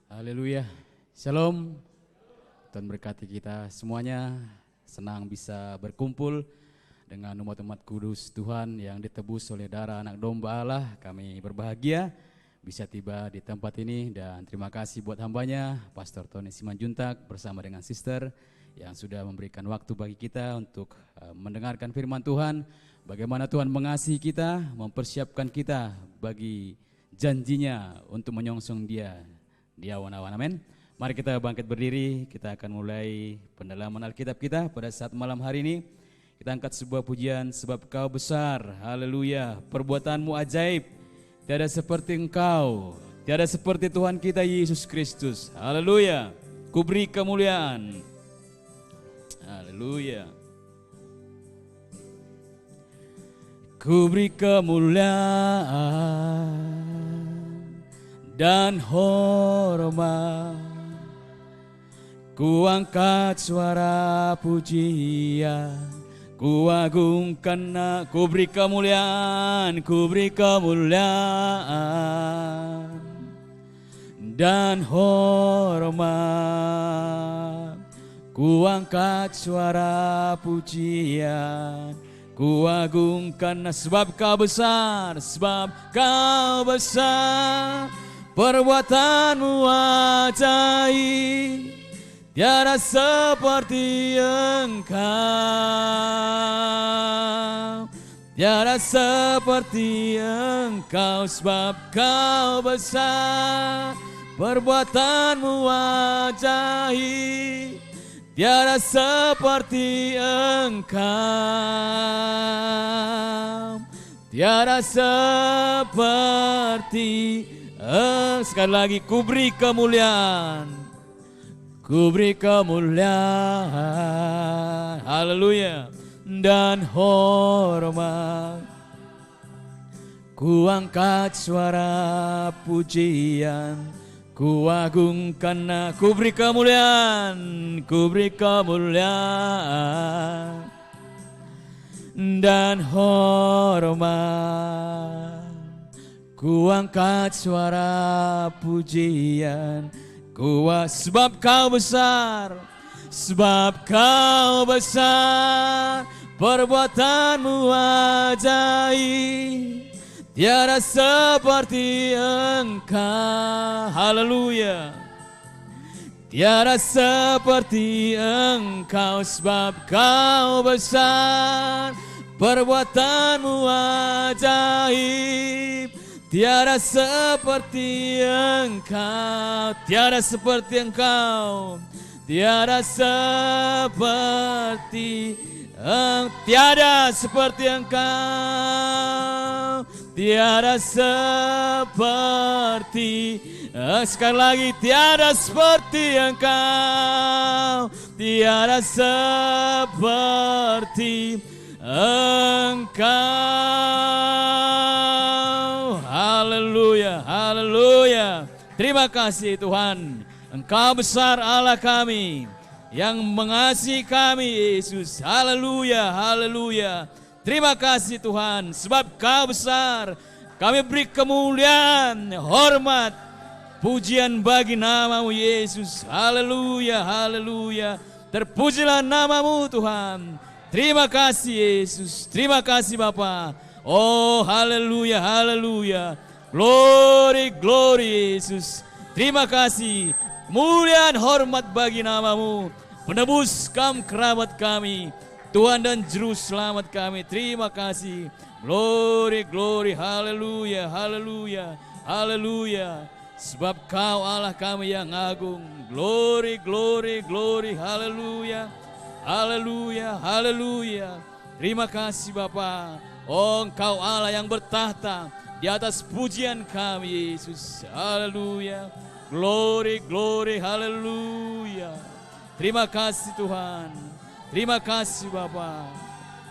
Haleluya. Shalom. Tuhan berkati kita semuanya. Senang bisa berkumpul dengan umat-umat kudus Tuhan yang ditebus oleh darah anak domba Allah. Kami berbahagia bisa tiba di tempat ini dan terima kasih buat hambanya Pastor Tony Simanjuntak bersama dengan Sister yang sudah memberikan waktu bagi kita untuk mendengarkan firman Tuhan. Bagaimana Tuhan mengasihi kita, mempersiapkan kita bagi janjinya untuk menyongsong Dia di awan-awan. Amin. Mari kita bangkit berdiri, kita akan mulai pendalaman Alkitab kita pada saat malam hari ini. Kita angkat sebuah pujian, sebab Kau besar, haleluya, perbuatanmu ajaib, tiada seperti Engkau, tiada seperti Tuhan kita Yesus Kristus, haleluya. Ku beri kemuliaan, haleluya. Ku beri kemuliaan dan hormat, ku angkat suara pujian, ku agungkan, ku beri kemuliaan, ku beri kemuliaan dan hormat, ku angkat suara pujian, ku agungkan, sebab Kau besar, sebab Kau besar, perbuatanmu ajaib, tiada seperti Engkau, tiada seperti Engkau, sebab Kau besar, perbuatanmu ajaib, tiada seperti Engkau, tiada seperti sekali lagi, ku beri kemuliaan, ku beri kemuliaan, haleluya, dan hormat, ku angkat suara pujian, ku agungkan, ku beri kemuliaan, ku beri kemuliaan dan hormat, ku angkat suara pujian, sebab Kau besar, sebab Kau besar, perbuatanmu ajaib, tiada seperti Engkau, haleluya, tiada seperti Engkau, sebab Kau besar, perbuatanmu ajaib, tiada seperti Engkau, tiada seperti Engkau, tiada seperti tiada seperti Engkau, tiada seperti, sekali lagi, tiada seperti Engkau, tiada seperti Engkau, haleluya, haleluya. Terima kasih Tuhan, Engkau besar Allah kami, yang mengasihi kami Yesus, haleluya, haleluya. Terima kasih Tuhan, sebab Kau besar, kami beri kemuliaan, hormat, pujian bagi nama-Mu Yesus, haleluya, haleluya. Terpujilah nama-Mu Tuhan. Terima kasih Yesus, terima kasih Bapa. Oh haleluya, haleluya. Glory, glory Yesus. Terima kasih, kemuliaan hormat bagi nama-Mu, penebus kam kerabat kami, Tuhan dan Juru Selamat kami. Terima kasih. Glory, glory, haleluya, haleluya, haleluya. Sebab Kau Allah kami yang agung. Glory, glory, glory, haleluya. Haleluya, haleluya. Terima kasih Bapa. Oh Engkau Allah yang bertahta di atas pujian kami Yesus. Haleluya. Glory, glory, haleluya. Terima kasih Tuhan. Terima kasih Bapa.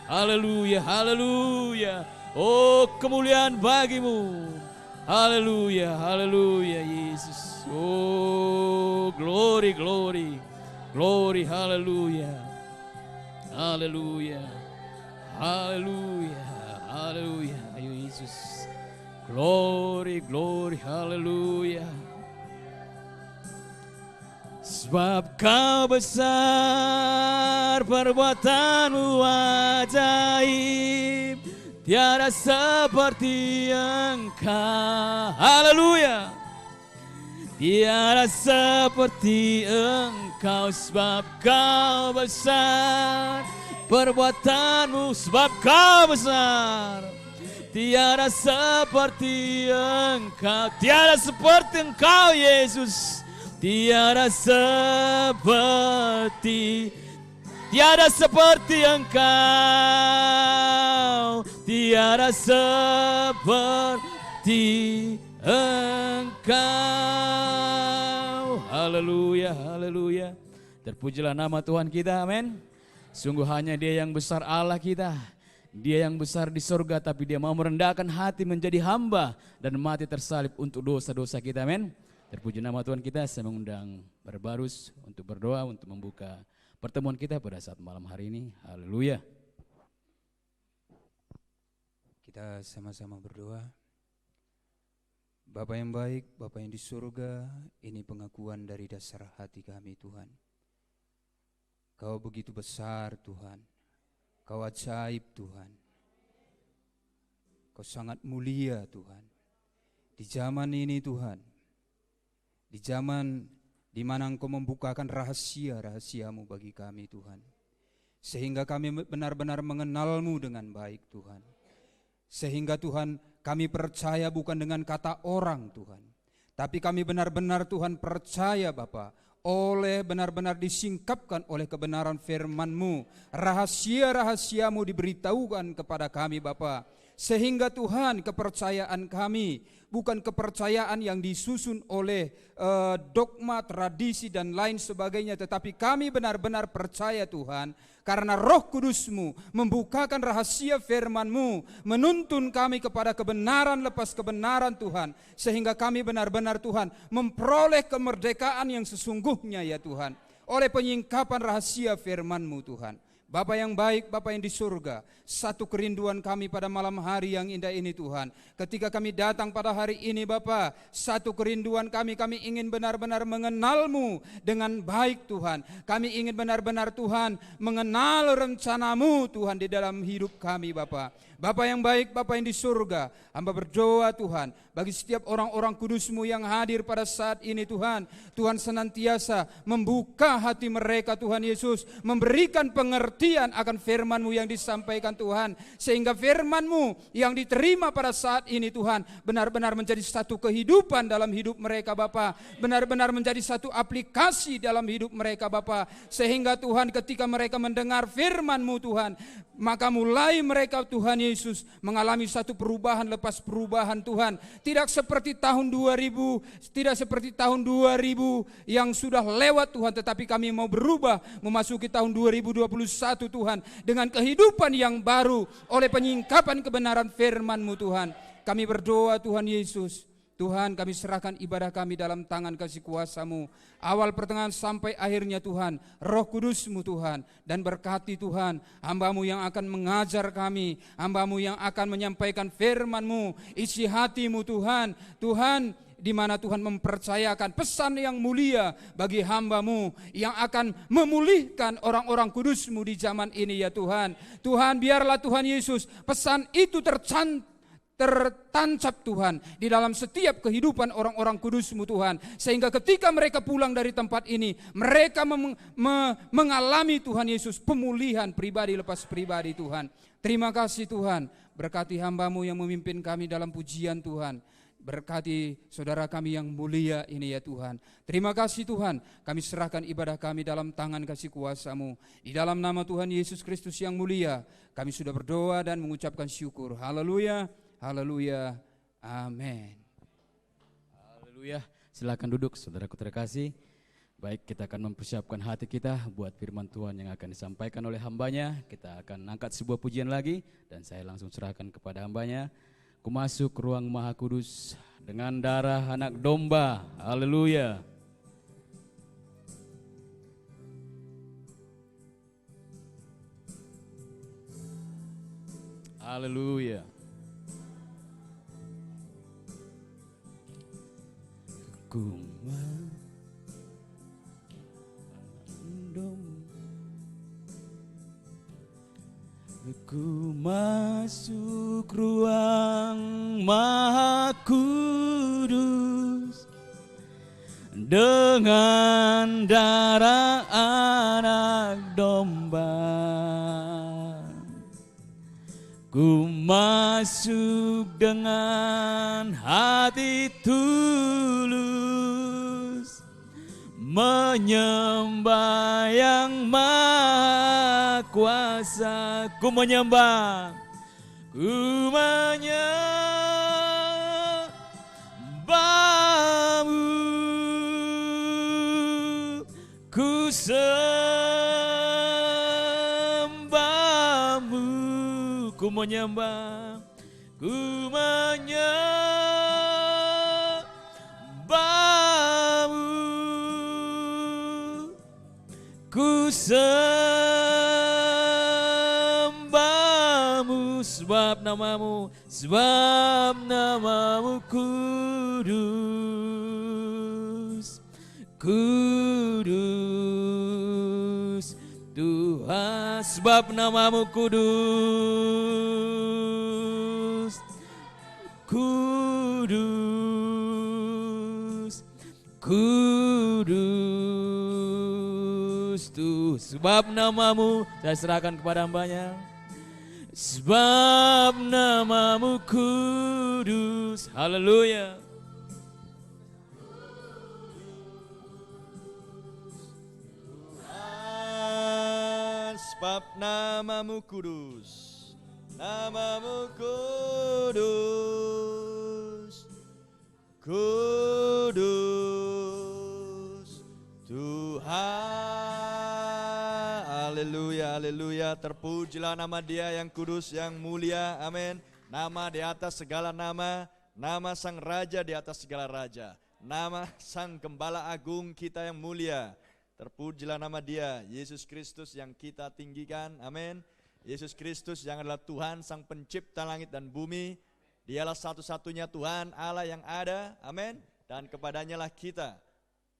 Haleluya, haleluya. Oh kemuliaan bagi-Mu. Haleluya, haleluya Yesus. Oh glory, glory. Glory, haleluya. Haleluya, haleluya, haleluya. Ayo Yesus. Glory, glory, haleluya. Sebab kau besar, perbuatanmu ajaib, tiada seperti Engkau. Haleluya. Tiada seperti Engkau, sebab kau besar, perbuatanmu, sebab kau besar. Tiada seperti Engkau, tiada seperti Engkau Yesus. Tiada seperti Engkau, tiada seperti Engkau. Haleluya, haleluya. Terpujilah nama Tuhan kita, amin. Sungguh hanya Dia yang besar, Allah kita. Dia yang besar di surga, tapi Dia mau merendahkan hati menjadi hamba dan mati tersalib untuk dosa-dosa kita, amin. Terpuji nama Tuhan kita. Saya mengundang Barbarus untuk berdoa, untuk membuka pertemuan kita pada saat malam hari ini. Haleluya. Kita sama-sama berdoa. Bapa yang baik, Bapa yang di surga, ini pengakuan dari dasar hati kami Tuhan. Kau begitu besar Tuhan, Kau ajaib Tuhan, Kau sangat mulia Tuhan. Di zaman ini Tuhan, di zaman di mana Engkau membukakan rahasia-rahasiamu bagi kami Tuhan, sehingga kami benar-benar mengenal-Mu dengan baik Tuhan. Sehingga Tuhan kami percaya bukan dengan kata orang Tuhan, tapi kami benar-benar Tuhan percaya Bapa, oleh benar-benar disingkapkan oleh kebenaran firman-Mu, rahasia-rahasiamu diberitahukan kepada kami Bapa, sehingga Tuhan kepercayaan kami bukan kepercayaan yang disusun oleh dogma, tradisi dan lain sebagainya, tetapi kami benar-benar percaya Tuhan, karena Roh Kudus-Mu membukakan rahasia firman-Mu, menuntun kami kepada kebenaran lepas kebenaran Tuhan, sehingga kami benar-benar Tuhan memperoleh kemerdekaan yang sesungguhnya ya Tuhan, oleh penyingkapan rahasia firman-Mu Tuhan. Bapa yang baik, Bapa yang di surga, satu kerinduan kami pada malam hari yang indah ini Tuhan. Ketika kami datang pada hari ini Bapa, satu kerinduan kami ingin benar-benar mengenal-Mu dengan baik Tuhan. Kami ingin benar-benar Tuhan mengenal rencana-Mu Tuhan di dalam hidup kami Bapa. Bapa yang baik, Bapa yang di surga, hamba berdoa Tuhan, bagi setiap orang-orang kudus-Mu yang hadir pada saat ini Tuhan, Tuhan senantiasa membuka hati mereka Tuhan Yesus, memberikan pengertian akan firman-Mu yang disampaikan Tuhan, sehingga firman-Mu yang diterima pada saat ini Tuhan, benar-benar menjadi satu kehidupan dalam hidup mereka Bapa, benar-benar menjadi satu aplikasi dalam hidup mereka Bapa, sehingga Tuhan ketika mereka mendengar firman-Mu Tuhan, maka mulai mereka Tuhan Yesus mengalami satu perubahan lepas perubahan Tuhan. Tidak seperti tahun 2000, tidak seperti tahun 2000 yang sudah lewat Tuhan, tetapi kami mau berubah memasuki tahun 2021 Tuhan dengan kehidupan yang baru oleh penyingkapan kebenaran firman-Mu Tuhan. Kami berdoa Tuhan Yesus, Tuhan kami serahkan ibadah kami dalam tangan kasih kuasa-Mu, awal pertengahan sampai akhirnya Tuhan. Roh Kudus-Mu Tuhan, dan berkati Tuhan hamba-Mu yang akan mengajar kami, hamba-Mu yang akan menyampaikan firman-Mu, isi hati-Mu Tuhan. Tuhan, di mana Tuhan mempercayakan pesan yang mulia bagi hamba-Mu yang akan memulihkan orang-orang kudus-Mu di zaman ini ya Tuhan. Tuhan, biarlah Tuhan Yesus pesan itu tertancap Tuhan di dalam setiap kehidupan orang-orang kudus-Mu Tuhan, sehingga ketika mereka pulang dari tempat ini, mereka mengalami Tuhan Yesus pemulihan pribadi lepas pribadi Tuhan. Terima kasih Tuhan, berkati hamba-Mu yang memimpin kami dalam pujian Tuhan. Berkati saudara kami yang mulia ini ya Tuhan. Terima kasih Tuhan, kami serahkan ibadah kami dalam tangan kasih kuasa-Mu. Di dalam nama Tuhan Yesus Kristus yang mulia, kami sudah berdoa dan mengucapkan syukur. Haleluya, haleluya, amin. Haleluya, silakan duduk saudaraku terkasih. Baik, kita akan mempersiapkan hati kita buat firman Tuhan yang akan disampaikan oleh hambanya. Kita akan angkat sebuah pujian lagi dan saya langsung serahkan kepada hambanya. Ku masuk ruang Maha Kudus dengan darah anak domba. Haleluya. Haleluya. Ku Ku masuk ruang Maha Kudus dengan darah anak domba. Ku masuk dengan hati tulus, menyembah yang Maha Kuasa. Ku menyembah, ku menyembahmu, ku sembahmu, ku menyembah, ku menyembahmu, ku sembahmu, sebab namamu kudus, kudus Tuhan, sebab namamu kudus, kudus, kudus tuh, sebab namamu, saya serahkan kepada hambanya, sebab namamu kudus. Haleluya. Sebab namamu kudus, namamu kudus, kudus Tuhan. Haleluya, haleluya. Terpujilah nama Dia yang kudus, yang mulia. Amin. Nama di atas segala nama, nama Sang Raja di atas segala raja, nama Sang Gembala Agung kita yang mulia. Terpujilah nama Dia, Yesus Kristus yang kita tinggikan, amin. Yesus Kristus yang adalah Tuhan, Sang Pencipta langit dan bumi. Dialah satu-satunya Tuhan Allah yang ada, amin. Dan kepadanya lah kita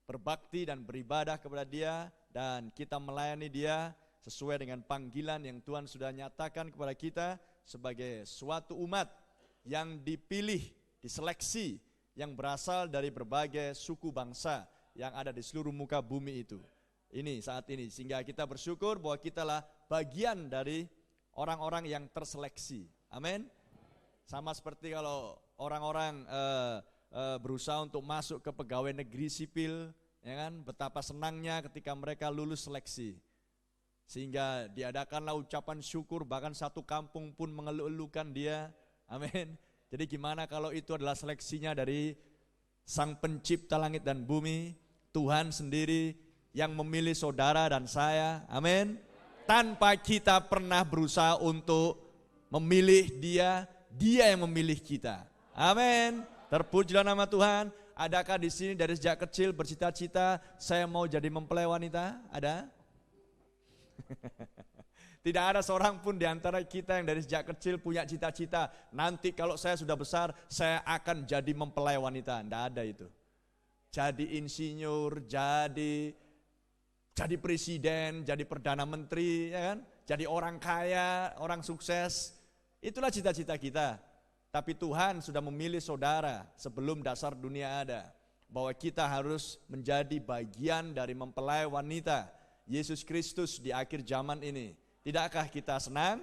berbakti dan beribadah kepada Dia, dan kita melayani Dia sesuai dengan panggilan yang Tuhan sudah nyatakan kepada kita sebagai suatu umat yang dipilih, diseleksi, yang berasal dari berbagai suku bangsa yang ada di seluruh muka bumi itu. Ini saat ini, sehingga kita bersyukur bahwa kita lah bagian dari orang-orang yang terseleksi. Amin. Sama seperti kalau orang-orang berusaha untuk masuk ke pegawai negeri sipil, ya kan? Betapa senangnya ketika mereka lulus seleksi. Sehingga diadakanlah ucapan syukur, bahkan satu kampung pun mengeluh-elukan dia. Amin. Jadi gimana kalau itu adalah seleksinya dari Sang Pencipta langit dan bumi, Tuhan sendiri yang memilih saudara dan saya, amin. Tanpa kita pernah berusaha untuk memilih dia, dia yang memilih kita, amin. Terpujilah nama Tuhan. Adakah di sini dari sejak kecil bercita-cita saya mau jadi mempelai wanita? Ada? Tidak ada seorang pun di antara kita yang dari sejak kecil punya cita-cita, nanti kalau saya sudah besar, saya akan jadi mempelai wanita. Tidak ada itu. Jadi insinyur, jadi presiden, jadi perdana menteri, ya kan? Jadi orang kaya, orang sukses. Itulah cita-cita kita. Tapi Tuhan sudah memilih saudara sebelum dasar dunia ada, bahwa kita harus menjadi bagian dari mempelai wanita Yesus Kristus di akhir zaman ini. Tidakkah kita senang?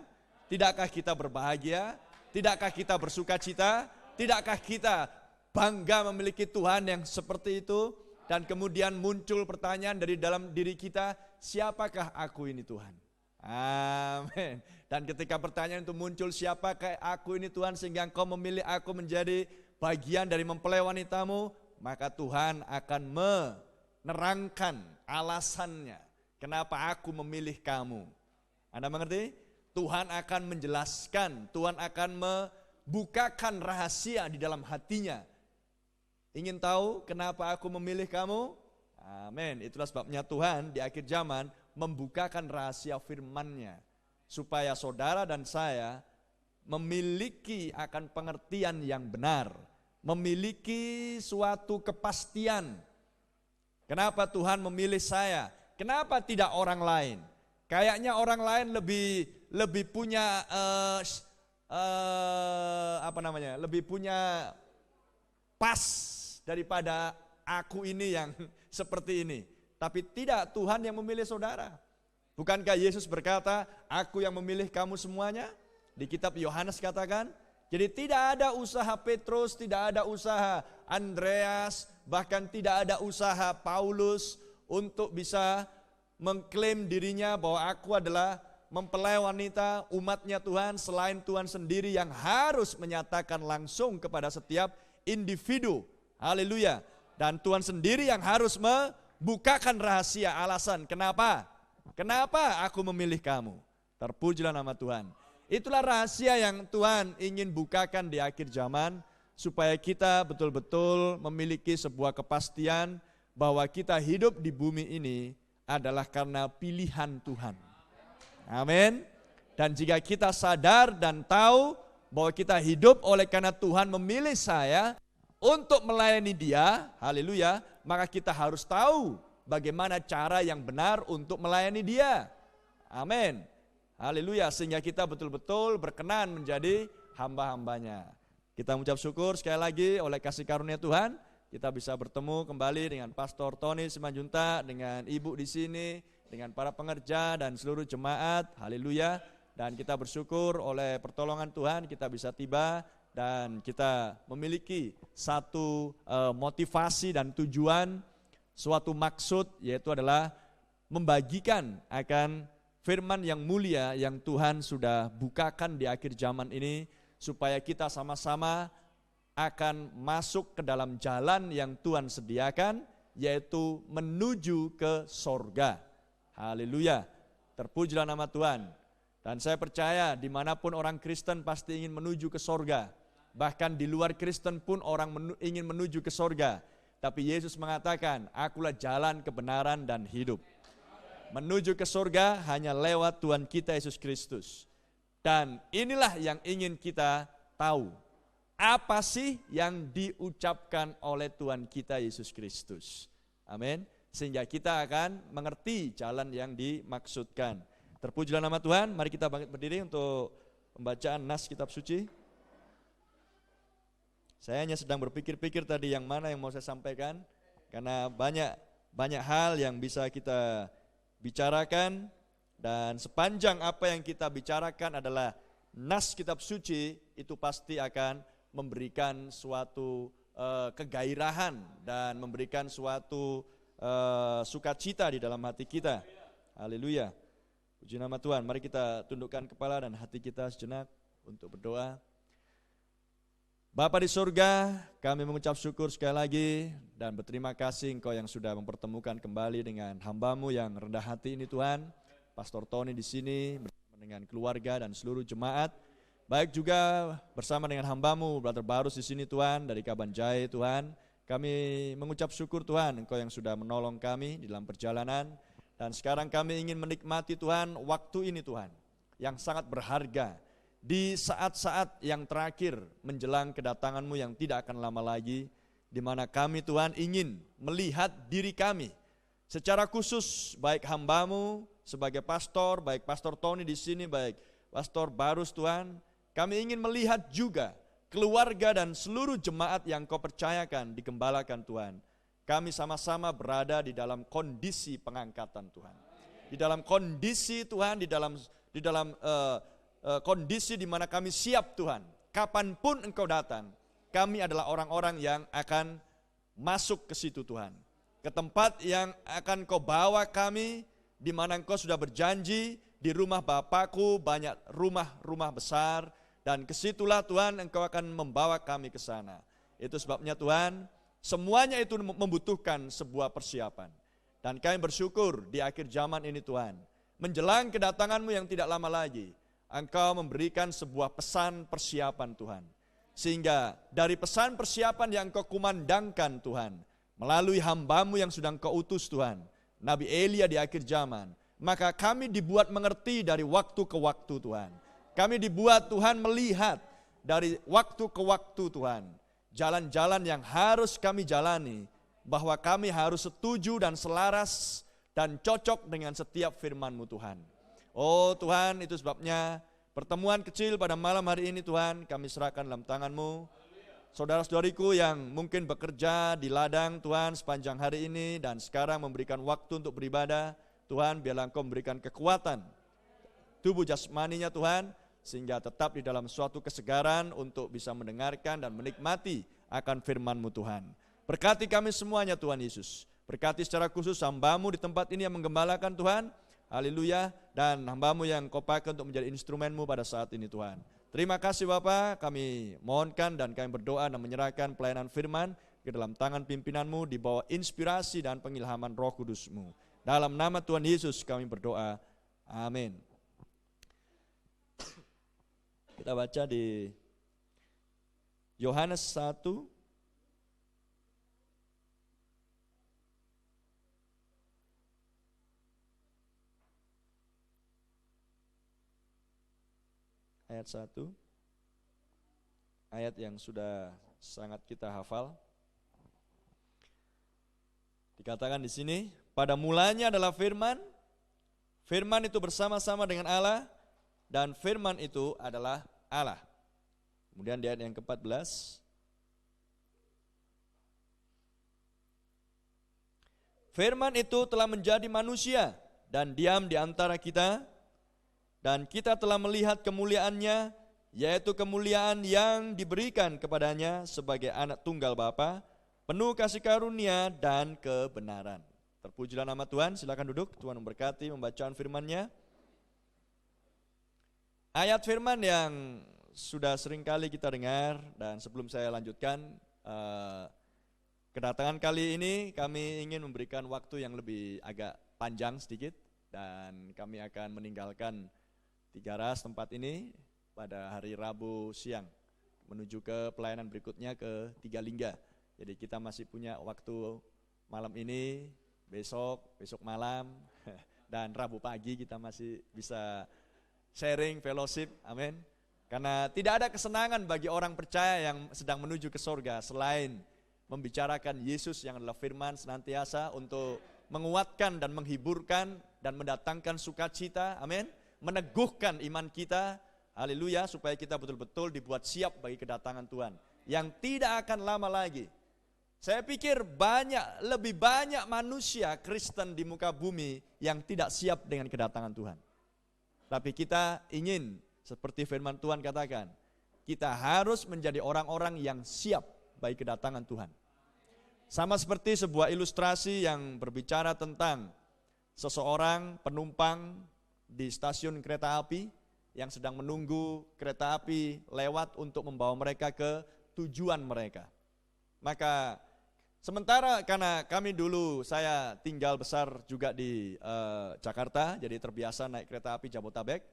Tidakkah kita berbahagia? Tidakkah kita bersuka cita? Tidakkah kita bangga memiliki Tuhan yang seperti itu? Dan kemudian muncul pertanyaan dari dalam diri kita, siapakah aku ini Tuhan? Amin. Dan ketika pertanyaan itu muncul, siapakah aku ini Tuhan, sehingga Engkau memilih aku menjadi bagian dari mempelai wanitamu, maka Tuhan akan menerangkan alasannya kenapa aku memilih kamu. Anda mengerti? Tuhan akan menjelaskan, Tuhan akan membukakan rahasia di dalam hatinya. Ingin tahu kenapa aku memilih kamu? Amin. Itulah sebabnya Tuhan di akhir zaman membukakan rahasia firman-Nya, supaya saudara dan saya memiliki akan pengertian yang benar, memiliki suatu kepastian. Kenapa Tuhan memilih saya? Kenapa tidak orang lain? Kayaknya orang lain lebih punya lebih punya pas daripada aku ini yang seperti ini. Tapi tidak, Tuhan yang memilih saudara. Bukankah Yesus berkata, aku yang memilih kamu semuanya? Di kitab Yohanes katakan. Jadi tidak ada usaha Petrus, tidak ada usaha Andreas, bahkan tidak ada usaha Paulus untuk bisa mengklaim dirinya bahwa aku adalah mempelai wanita umatnya Tuhan, selain Tuhan sendiri yang harus menyatakan langsung kepada setiap individu. Haleluya. Dan Tuhan sendiri yang harus membukakan rahasia alasan kenapa aku memilih kamu. Terpujilah nama Tuhan. Itulah rahasia yang Tuhan ingin bukakan di akhir zaman, supaya kita betul-betul memiliki sebuah kepastian bahwa kita hidup di bumi ini adalah karena pilihan Tuhan. Amin. Dan jika kita sadar dan tahu bahwa kita hidup oleh karena Tuhan memilih saya untuk melayani Dia, haleluya, maka kita harus tahu bagaimana cara yang benar untuk melayani Dia. Amin. Haleluya, sehingga kita betul-betul berkenan menjadi hamba-hambanya. Kita mengucap syukur sekali lagi oleh kasih karunia Tuhan, kita bisa bertemu kembali dengan Pastor Tony Simanjuntak, dengan Ibu di sini, dengan para pengerja dan seluruh jemaat. Haleluya. Dan kita bersyukur oleh pertolongan Tuhan kita bisa tiba dan kita memiliki satu motivasi dan tujuan, suatu maksud, yaitu adalah membagikan akan firman yang mulia yang Tuhan sudah bukakan di akhir zaman ini, supaya kita sama-sama akan masuk ke dalam jalan yang Tuhan sediakan, yaitu menuju ke sorga. Haleluya, terpujilah nama Tuhan. Dan saya percaya dimanapun orang Kristen pasti ingin menuju ke sorga. Bahkan di luar Kristen pun orang ingin menuju ke sorga. Tapi Yesus mengatakan, akulah jalan, kebenaran, dan hidup. Menuju ke surga hanya lewat Tuhan kita Yesus Kristus. Dan inilah yang ingin kita tahu. Apa sih yang diucapkan oleh Tuhan kita Yesus Kristus? Amin. Sehingga kita akan mengerti jalan yang dimaksudkan. Terpujilah nama Tuhan. Mari kita bangkit berdiri untuk pembacaan nas kitab suci. Saya hanya sedang berpikir-pikir tadi yang mana yang mau saya sampaikan. Karena banyak hal yang bisa kita bicarakan, dan sepanjang apa yang kita bicarakan adalah nas kitab suci, itu pasti akan memberikan suatu kegairahan dan memberikan suatu sukacita di dalam hati kita. Haleluya. Puji nama Tuhan. Mari kita tundukkan kepala dan hati kita sejenak untuk berdoa. Bapa di surga, kami mengucap syukur sekali lagi dan berterima kasih Engkau yang sudah mempertemukan kembali dengan hamba-Mu yang rendah hati ini Tuhan. Pastor Tony di sini bersama dengan keluarga dan seluruh jemaat. Baik juga bersama dengan hamba-Mu Brother Barus di sini Tuhan, dari Kabanjai Tuhan. Kami mengucap syukur Tuhan, Engkau yang sudah menolong kami di dalam perjalanan. Dan sekarang kami ingin menikmati Tuhan waktu ini Tuhan, yang sangat berharga. Di saat-saat yang terakhir menjelang kedatangan-Mu yang tidak akan lama lagi, di mana kami Tuhan ingin melihat diri kami secara khusus, baik hamba-Mu sebagai pastor, baik Pastor Tony di sini, baik Pastor Barus Tuhan, kami ingin melihat juga keluarga dan seluruh jemaat yang Kau percayakan digembalakan Tuhan. Kami sama-sama berada di dalam kondisi pengangkatan Tuhan, di dalam kondisi Tuhan, di dalam kondisi di mana kami siap Tuhan. Kapanpun Engkau datang, kami adalah orang-orang yang akan masuk ke situ Tuhan. Ke tempat yang akan Kau bawa kami, di mana Engkau sudah berjanji, di rumah Bapakku banyak rumah-rumah besar, dan kesitulah Tuhan Engkau akan membawa kami ke sana. Itu sebabnya Tuhan, semuanya itu membutuhkan sebuah persiapan. Dan kami bersyukur di akhir zaman ini Tuhan, menjelang kedatangan-Mu yang tidak lama lagi, Engkau memberikan sebuah pesan persiapan Tuhan. Sehingga dari pesan persiapan yang Engkau kumandangkan Tuhan, melalui hamba-Mu yang sudah Engkau utus Tuhan, Nabi Elia di akhir zaman, maka kami dibuat mengerti dari waktu ke waktu Tuhan. Kami dibuat Tuhan melihat dari waktu ke waktu Tuhan, jalan-jalan yang harus kami jalani, bahwa kami harus setuju dan selaras dan cocok dengan setiap firman-Mu Tuhan. Oh Tuhan, itu sebabnya pertemuan kecil pada malam hari ini Tuhan kami serahkan dalam tangan-Mu. Saudara-saudariku yang mungkin bekerja di ladang Tuhan sepanjang hari ini dan sekarang memberikan waktu untuk beribadah, Tuhan biarlah Engkau memberikan kekuatan tubuh jasmaninya Tuhan, sehingga tetap di dalam suatu kesegaran untuk bisa mendengarkan dan menikmati akan firman-Mu Tuhan. Berkati kami semuanya Tuhan Yesus. Berkati secara khusus hamba-Mu di tempat ini yang menggembalakan Tuhan. Haleluya. Dan hamba-Mu yang Kau pakai untuk menjadi instrumen-Mu pada saat ini Tuhan. Terima kasih Bapa, kami mohonkan dan kami berdoa dan menyerahkan pelayanan firman ke dalam tangan pimpinan-Mu di bawah inspirasi dan pengilhaman Roh Kudus-Mu. Dalam nama Tuhan Yesus kami berdoa. Amin. Kita baca di Yohanes 1 ayat 1, ayat yang sudah sangat kita hafal. Dikatakan di sini, pada mulanya adalah firman, firman itu bersama-sama dengan Allah, dan firman itu adalah Allah. Kemudian di ayat yang ke-14, firman itu telah menjadi manusia dan diam di antara kita, dan kita telah melihat kemuliaannya, yaitu kemuliaan yang diberikan kepadanya sebagai anak tunggal Bapa, penuh kasih karunia dan kebenaran. Terpujilah nama Tuhan, silakan duduk. Tuhan memberkati pembacaan firman-Nya. Ayat firman yang sudah sering kali kita dengar, dan sebelum saya lanjutkan, kedatangan kali ini kami ingin memberikan waktu yang lebih agak panjang sedikit, dan kami akan meninggalkan Tiga Ras tempat ini pada hari Rabu siang menuju ke pelayanan berikutnya ke Tiga Lingga. Jadi kita masih punya waktu malam ini, besok malam, dan Rabu pagi kita masih bisa sharing, fellowship, amin. Karena tidak ada kesenangan bagi orang percaya yang sedang menuju ke sorga selain membicarakan Yesus yang adalah firman senantiasa untuk menguatkan dan menghiburkan dan mendatangkan sukacita, amin. Meneguhkan iman kita, haleluya, supaya kita betul-betul dibuat siap bagi kedatangan Tuhan yang tidak akan lama lagi. Saya pikir lebih banyak manusia Kristen di muka bumi yang tidak siap dengan kedatangan Tuhan. Tapi kita ingin, seperti firman Tuhan katakan, kita harus menjadi orang-orang yang siap bagi kedatangan Tuhan. Sama seperti sebuah ilustrasi yang berbicara tentang seseorang penumpang di stasiun kereta api yang sedang menunggu kereta api lewat untuk membawa mereka ke tujuan mereka. Maka sementara karena saya tinggal besar juga di Jakarta, jadi terbiasa naik kereta api Jabotabek.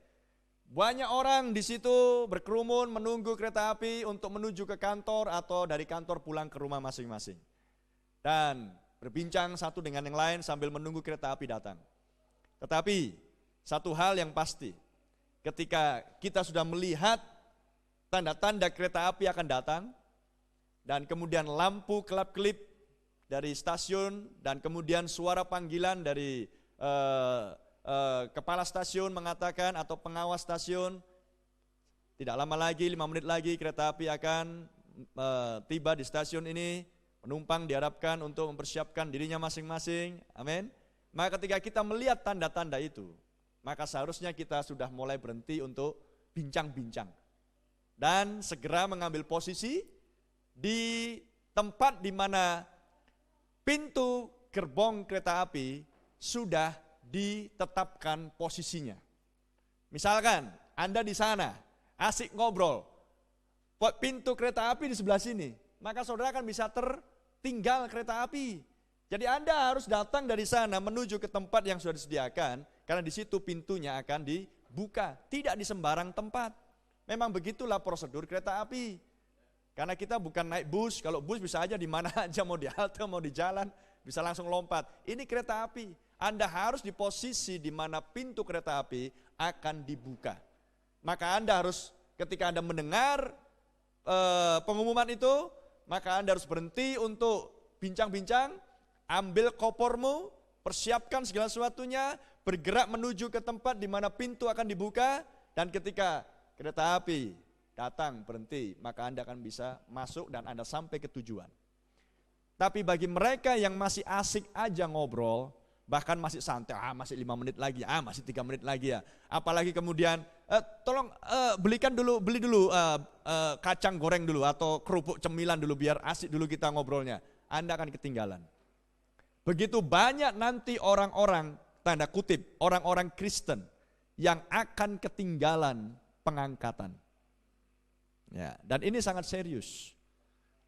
Banyak orang di situ berkerumun menunggu kereta api untuk menuju ke kantor atau dari kantor pulang ke rumah masing-masing. Dan berbincang satu dengan yang lain sambil menunggu kereta api datang. Tetapi satu hal yang pasti, ketika kita sudah melihat tanda-tanda kereta api akan datang, dan kemudian lampu kelap-kelip dari stasiun, dan kemudian suara panggilan dari kepala stasiun mengatakan atau pengawas stasiun, tidak lama lagi, 5 menit lagi kereta api akan tiba di stasiun ini, penumpang diharapkan untuk mempersiapkan dirinya masing-masing, amin. Maka ketika kita melihat tanda-tanda itu, maka seharusnya kita sudah mulai berhenti untuk bincang-bincang dan segera mengambil posisi di tempat di mana pintu gerbong kereta api sudah ditetapkan posisinya. Misalkan Anda di sana asik ngobrol, pintu kereta api di sebelah sini, maka saudara kan bisa tertinggal kereta api. Jadi Anda harus datang dari sana menuju ke tempat yang sudah disediakan, karena di situ pintunya akan dibuka, tidak di sembarang tempat. Memang begitulah prosedur kereta api. Karena kita bukan naik bus, kalau bus bisa aja di mana aja, mau di halte, mau di jalan, bisa langsung lompat. Ini kereta api, Anda harus di posisi di mana pintu kereta api akan dibuka. Maka Anda harus, ketika Anda mendengar pengumuman itu, maka Anda harus berhenti untuk bincang-bincang, ambil kopormu, Persiapkan segala sesuatunya, bergerak menuju ke tempat di mana pintu akan dibuka, dan ketika kereta api datang berhenti, maka Anda akan bisa masuk dan Anda sampai ke tujuan. Tapi bagi mereka yang masih asik aja ngobrol, bahkan masih santai, masih 5 menit lagi, masih 3 menit lagi ya. Apalagi kemudian, tolong beli dulu kacang goreng dulu atau kerupuk cemilan dulu biar asik dulu kita ngobrolnya. Anda akan ketinggalan. Begitu banyak nanti orang-orang, tanda kutip, orang-orang Kristen yang akan ketinggalan pengangkatan. Ya, dan ini sangat serius.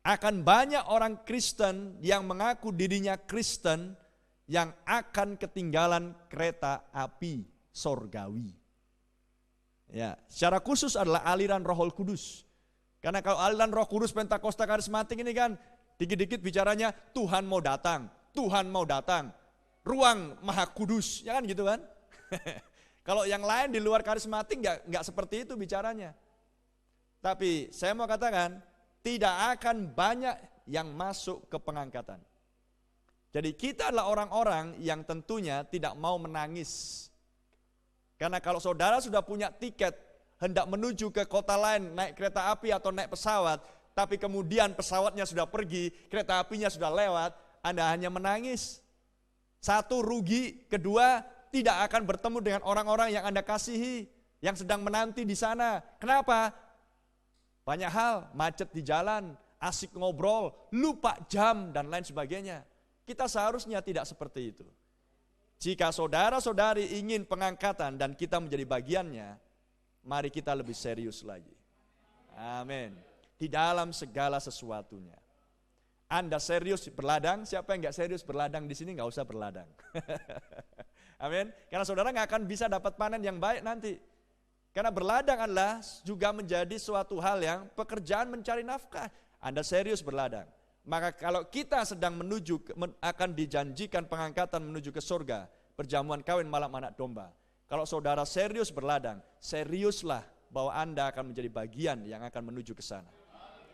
Akan banyak orang Kristen yang mengaku dirinya Kristen yang akan ketinggalan kereta api sorgawi. Ya, secara khusus adalah aliran Roh Kudus. Karena kalau aliran Roh Kudus Pentakosta Karismatik ini kan dikit-dikit bicaranya Tuhan mau datang, Tuhan mau datang, ruang Maha Kudus, ya kan gitu kan? Kalau yang lain di luar karismatik nggak seperti itu bicaranya. Tapi saya mau katakan, tidak akan banyak yang masuk ke pengangkatan. Jadi kita adalah orang-orang yang tentunya tidak mau menangis. Karena kalau saudara sudah punya tiket, hendak menuju ke kota lain, naik kereta api atau naik pesawat, tapi kemudian pesawatnya sudah pergi, kereta apinya sudah lewat, Anda hanya menangis. Satu, rugi. Kedua, tidak akan bertemu dengan orang-orang yang Anda kasihi, yang sedang menanti di sana. Kenapa? Banyak hal, macet di jalan, asik ngobrol, lupa jam, dan lain sebagainya. Kita seharusnya tidak seperti itu. Jika saudara-saudari ingin pengangkatan dan kita menjadi bagiannya, mari kita lebih serius lagi. Amin. Di dalam segala sesuatunya. Anda serius berladang, siapa yang enggak serius berladang di sini enggak usah berladang. Amin. Karena saudara enggak akan bisa dapat panen yang baik nanti. Karena berladang adalah juga menjadi suatu hal yang pekerjaan mencari nafkah. Anda serius berladang. Maka kalau kita sedang akan dijanjikan pengangkatan menuju ke surga, perjamuan kawin malam anak domba. Kalau saudara serius berladang, seriuslah bahwa Anda akan menjadi bagian yang akan menuju ke sana.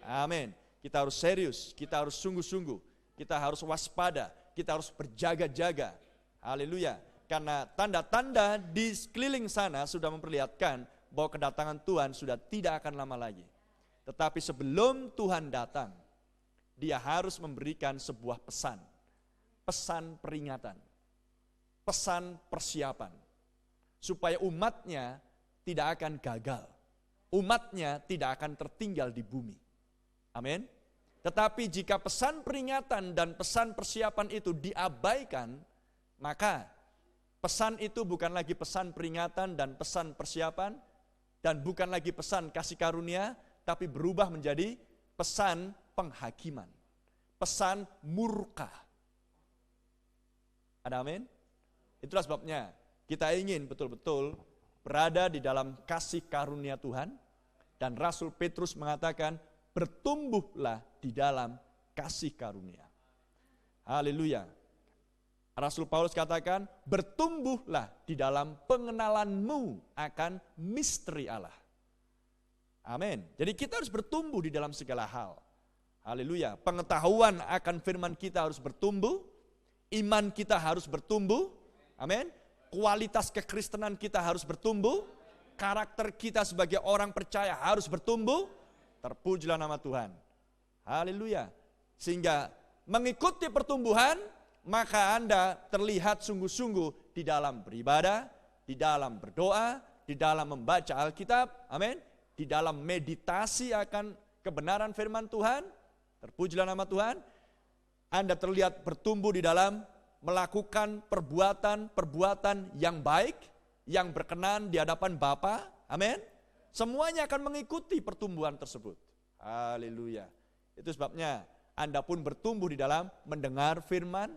Amin. Kita harus serius, kita harus sungguh-sungguh, kita harus waspada, kita harus berjaga-jaga. Haleluya. Karena tanda-tanda di sekeliling sana sudah memperlihatkan bahwa kedatangan Tuhan sudah tidak akan lama lagi. Tetapi sebelum Tuhan datang, Dia harus memberikan sebuah pesan. Pesan peringatan. Pesan persiapan. Supaya umatnya tidak akan gagal. Umatnya tidak akan tertinggal di bumi. Amin. Tetapi jika pesan peringatan dan pesan persiapan itu diabaikan, maka pesan itu bukan lagi pesan peringatan dan pesan persiapan, dan bukan lagi pesan kasih karunia, tapi berubah menjadi pesan penghakiman, pesan murka. Ada amin? Itulah sebabnya kita ingin betul-betul berada di dalam kasih karunia Tuhan, dan Rasul Petrus mengatakan, bertumbuhlah di dalam kasih karunia. Haleluya. Rasul Paulus katakan, bertumbuhlah di dalam pengenalanmu akan misteri Allah. Amin. Jadi kita harus bertumbuh di dalam segala hal. Haleluya. Pengetahuan akan firman kita harus bertumbuh, iman kita harus bertumbuh. Amin. Kualitas kekristenan kita harus bertumbuh, karakter kita sebagai orang percaya harus bertumbuh. Terpujilah nama Tuhan. Haleluya. Sehingga mengikuti pertumbuhan, maka Anda terlihat sungguh-sungguh di dalam beribadah, di dalam berdoa, di dalam membaca Alkitab, amin, di dalam meditasi akan kebenaran firman Tuhan, terpujilah nama Tuhan. Anda terlihat bertumbuh di dalam melakukan perbuatan-perbuatan yang baik, yang berkenan di hadapan Bapa, amin. Semuanya akan mengikuti pertumbuhan tersebut. Haleluya. Itu sebabnya Anda pun bertumbuh di dalam mendengar firman.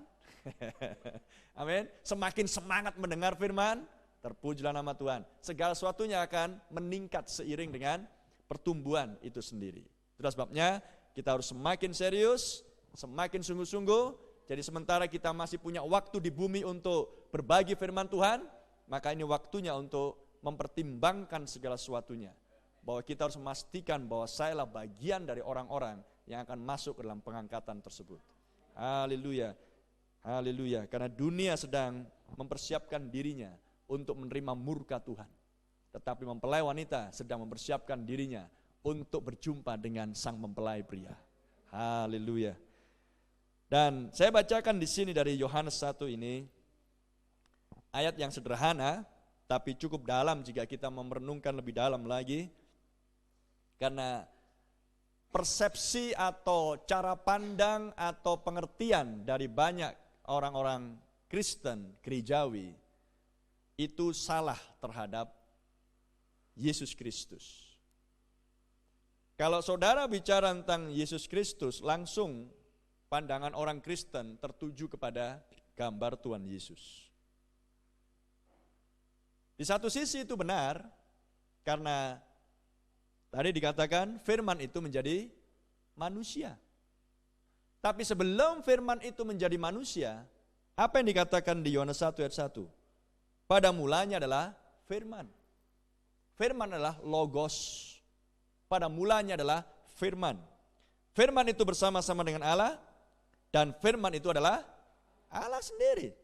Amin. Semakin semangat mendengar firman, terpujilah nama Tuhan. Segala sesuatunya akan meningkat seiring dengan pertumbuhan itu sendiri. Itulah sebabnya kita harus semakin serius, semakin sungguh-sungguh. Jadi sementara kita masih punya waktu di bumi untuk berbagi firman Tuhan, maka ini waktunya untuk mempertimbangkan segala sesuatunya. Bahwa kita harus memastikan bahwa sayalah bagian dari orang-orang yang akan masuk ke dalam pengangkatan tersebut. Haleluya. Haleluya, karena dunia sedang mempersiapkan dirinya untuk menerima murka Tuhan. Tetapi mempelai wanita sedang mempersiapkan dirinya untuk berjumpa dengan sang mempelai pria. Haleluya. Dan saya bacakan di sini dari Yohanes 1 ini, ayat yang sederhana, tapi cukup dalam jika kita merenungkan lebih dalam lagi. Karena persepsi atau cara pandang atau pengertian dari banyak orang-orang Kristen, gerejawi, itu salah terhadap Yesus Kristus. Kalau saudara bicara tentang Yesus Kristus, langsung pandangan orang Kristen tertuju kepada gambar Tuhan Yesus. Di satu sisi itu benar, karena tadi dikatakan firman itu menjadi manusia. Tapi sebelum firman itu menjadi manusia, apa yang dikatakan di Yohanes 1 ayat 1? Pada mulanya adalah firman. Firman adalah logos. Pada mulanya adalah firman. Firman itu bersama-sama dengan Allah, dan firman itu adalah Allah sendiri.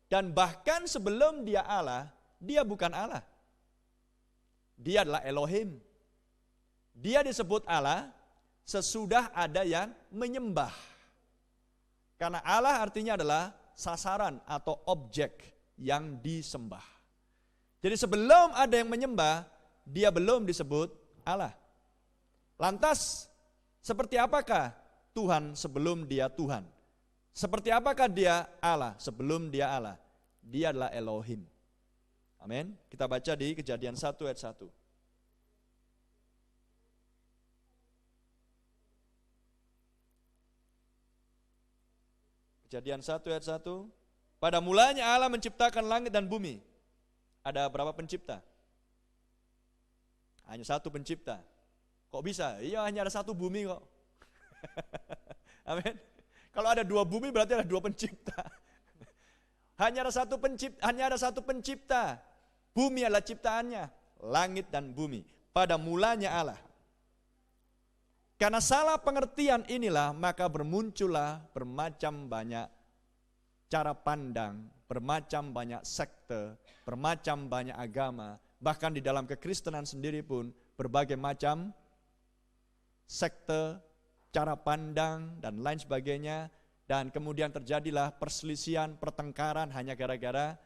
Dan bahkan sebelum dia Allah, dia bukan Allah. Dia adalah Elohim. Dia disebut Allah sesudah ada yang menyembah. Karena Allah artinya adalah sasaran atau objek yang disembah. Jadi sebelum ada yang menyembah, dia belum disebut Allah. Lantas, seperti apakah Tuhan sebelum dia Tuhan? Seperti apakah dia Allah sebelum dia Allah? Dia adalah Elohim. Amin. Kita baca di Kejadian 1 ayat 1. Kejadian 1 ayat 1. Pada mulanya Allah menciptakan langit dan bumi. Ada berapa pencipta? Hanya satu pencipta. Kok bisa? Iya, hanya ada satu bumi kok. Amin. Kalau ada dua bumi berarti ada dua pencipta. Hanya ada satu pencipta. Bumi adalah ciptaannya, langit dan bumi. Pada mulanya Allah. Karena salah pengertian inilah, maka bermuncullah bermacam banyak cara pandang, bermacam banyak sekte, bermacam banyak agama, bahkan di dalam kekristenan sendiri pun berbagai macam sekte, cara pandang, dan lain sebagainya. Dan kemudian terjadilah perselisihan, pertengkaran hanya gara-gara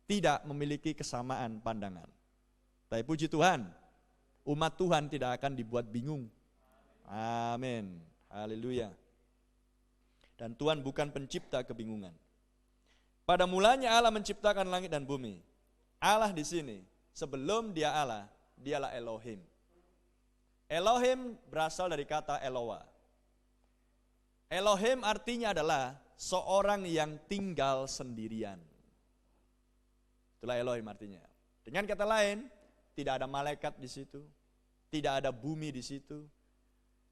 tidak memiliki kesamaan pandangan. Tapi puji Tuhan, umat Tuhan tidak akan dibuat bingung. Amin. Haleluya. Dan Tuhan bukan pencipta kebingungan. Pada mulanya Allah menciptakan langit dan bumi. Allah di sini, sebelum dia Allah, dialah Elohim. Elohim berasal dari kata Eloah. Elohim artinya adalah seorang yang tinggal sendirian. Itulah Elohim artinya. Dengan kata lain, tidak ada malaikat di situ, tidak ada bumi di situ,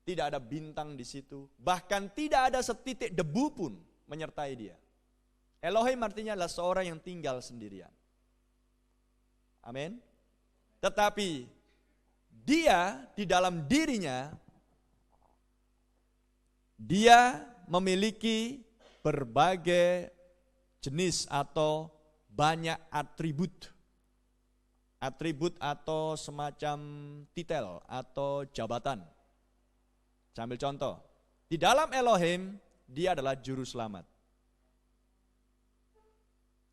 tidak ada bintang di situ, bahkan tidak ada setitik debu pun menyertai dia. Elohim artinya adalah seorang yang tinggal sendirian. Amin. Tetapi dia di dalam dirinya, dia memiliki berbagai jenis atau banyak atribut. Atribut atau semacam titel atau jabatan. Saya ambil contoh. Di dalam Elohim, dia adalah juru selamat.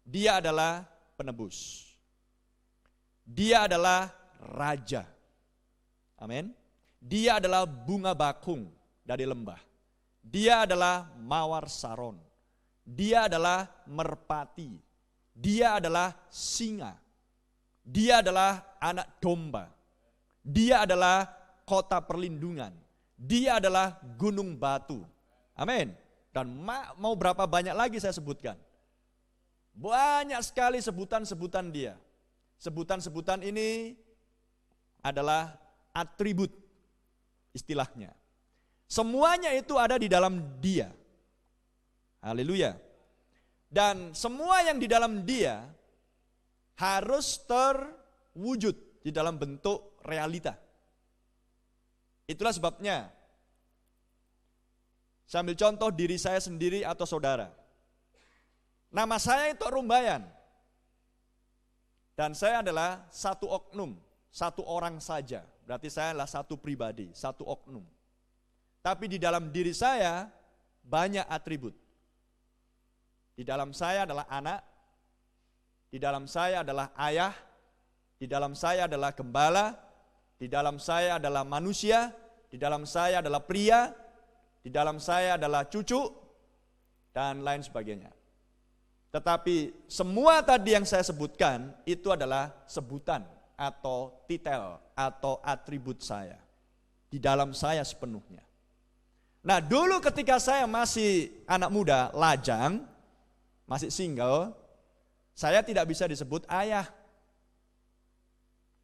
Dia adalah penebus. Dia adalah raja. Amin. Dia adalah bunga bakung dari lembah. Dia adalah mawar saron. Dia adalah merpati. Dia adalah singa. Dia adalah anak domba. Dia adalah kota perlindungan. Dia adalah gunung batu. Amin. Dan mau berapa banyak lagi saya sebutkan. Banyak sekali sebutan-sebutan dia. Sebutan-sebutan ini adalah atribut istilahnya. Semuanya itu ada di dalam dia. Haleluya. Dan semua yang di dalam dia harus terwujud di dalam bentuk realita. Itulah sebabnya, saya ambil contoh diri saya sendiri atau saudara. Nama saya itu Rumbayan. Dan saya adalah satu oknum, satu orang saja. Berarti saya adalah satu pribadi, satu oknum. Tapi di dalam diri saya banyak atribut. Di dalam saya adalah anak, di dalam saya adalah ayah, di dalam saya adalah gembala, di dalam saya adalah manusia, di dalam saya adalah pria, di dalam saya adalah cucu, dan lain sebagainya. Tetapi semua tadi yang saya sebutkan itu adalah sebutan atau titel atau atribut saya. Di dalam saya sepenuhnya. Nah dulu ketika saya masih anak muda, lajang, masih single, saya tidak bisa disebut ayah.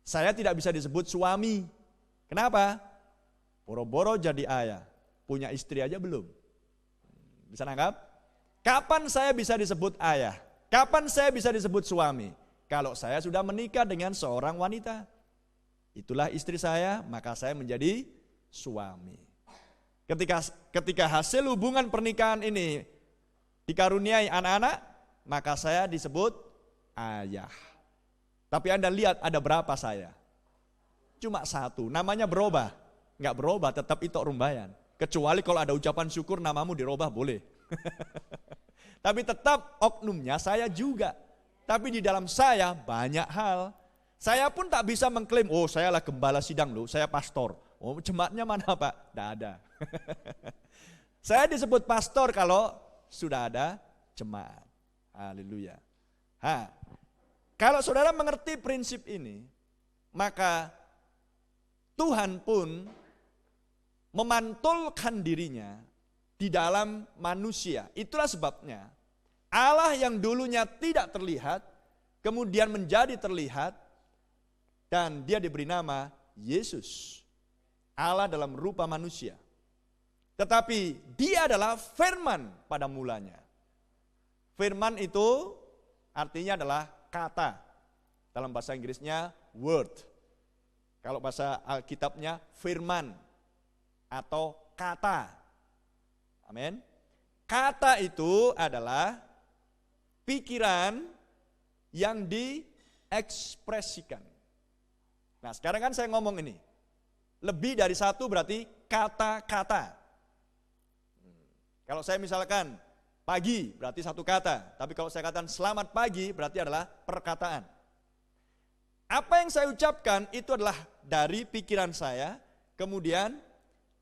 Saya tidak bisa disebut suami. Kenapa? Boro-boro jadi ayah. Punya istri aja belum. Bisa nangkap? Kapan saya bisa disebut ayah? Kapan saya bisa disebut suami? Kalau saya sudah menikah dengan seorang wanita. Itulah istri saya, maka saya menjadi suami. Ketika hasil hubungan pernikahan ini dikaruniai anak-anak, maka saya disebut ayah. Tapi Anda lihat ada berapa saya? Cuma satu, namanya berubah. Enggak berubah, tetap Ito Rumbayan. Kecuali kalau ada ucapan syukur namamu dirubah boleh. Tapi tetap oknumnya saya juga. Tapi di dalam saya banyak hal. Saya pun tak bisa mengklaim, oh saya lah gembala sidang loh, saya pastor. Oh jemaatnya mana Pak? Tidak ada. Saya disebut pastor kalau sudah ada jemaat. Haleluya. Kalau saudara mengerti prinsip ini, maka Tuhan pun memantulkan dirinya di dalam manusia. Itulah sebabnya Allah yang dulunya tidak terlihat, kemudian menjadi terlihat, dan dia diberi nama Yesus. Allah dalam rupa manusia. Tetapi dia adalah firman pada mulanya. Firman itu artinya adalah kata. Dalam bahasa Inggrisnya word. Kalau bahasa Alkitabnya firman atau kata. Amin. Kata itu adalah pikiran yang diekspresikan. Nah sekarang kan saya ngomong ini. Lebih dari satu berarti kata-kata. Kalau saya misalkan pagi berarti satu kata. Tapi kalau saya katakan selamat pagi berarti adalah perkataan. Apa yang saya ucapkan itu adalah dari pikiran saya. Kemudian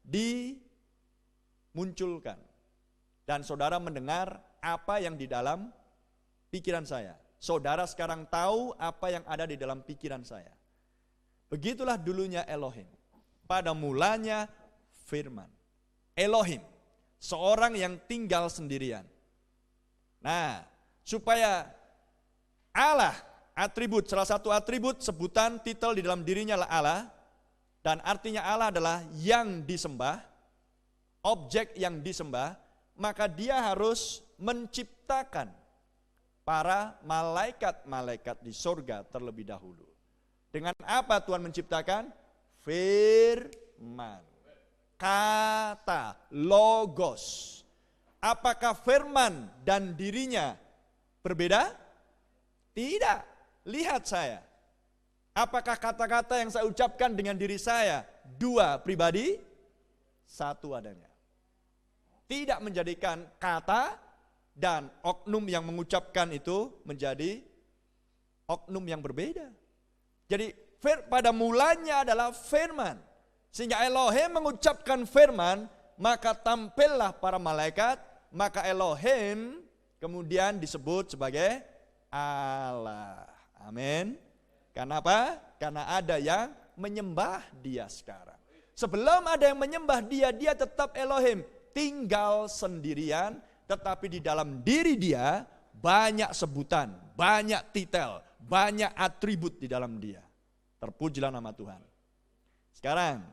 dimunculkan. Dan saudara mendengar apa yang di dalam pikiran saya. Saudara sekarang tahu apa yang ada di dalam pikiran saya. Begitulah dulunya Elohim. Pada mulanya firman. Elohim, seorang yang tinggal sendirian. Nah, supaya Allah, atribut, salah satu atribut sebutan titel di dalam dirinya adalah Allah. Dan artinya Allah adalah yang disembah, objek yang disembah. Maka dia harus menciptakan para malaikat-malaikat di surga terlebih dahulu. Dengan apa Tuhan menciptakan? Firman, kata, logos. Apakah firman dan dirinya berbeda? Tidak. Lihat saya. Apakah kata-kata yang saya ucapkan dengan diri saya dua pribadi? Satu adanya. Tidak menjadikan kata dan oknum yang mengucapkan itu menjadi oknum yang berbeda. Jadi pada mulanya adalah firman. Sehingga Elohim mengucapkan firman, maka tampillah para malaikat, maka Elohim kemudian disebut sebagai Allah. Amin. Karena apa? Karena ada yang menyembah dia sekarang. Sebelum ada yang menyembah dia, dia tetap Elohim. Tinggal sendirian, tetapi di dalam diri dia banyak sebutan, banyak titel, banyak atribut di dalam dia. Terpujilah nama Tuhan. Sekarang,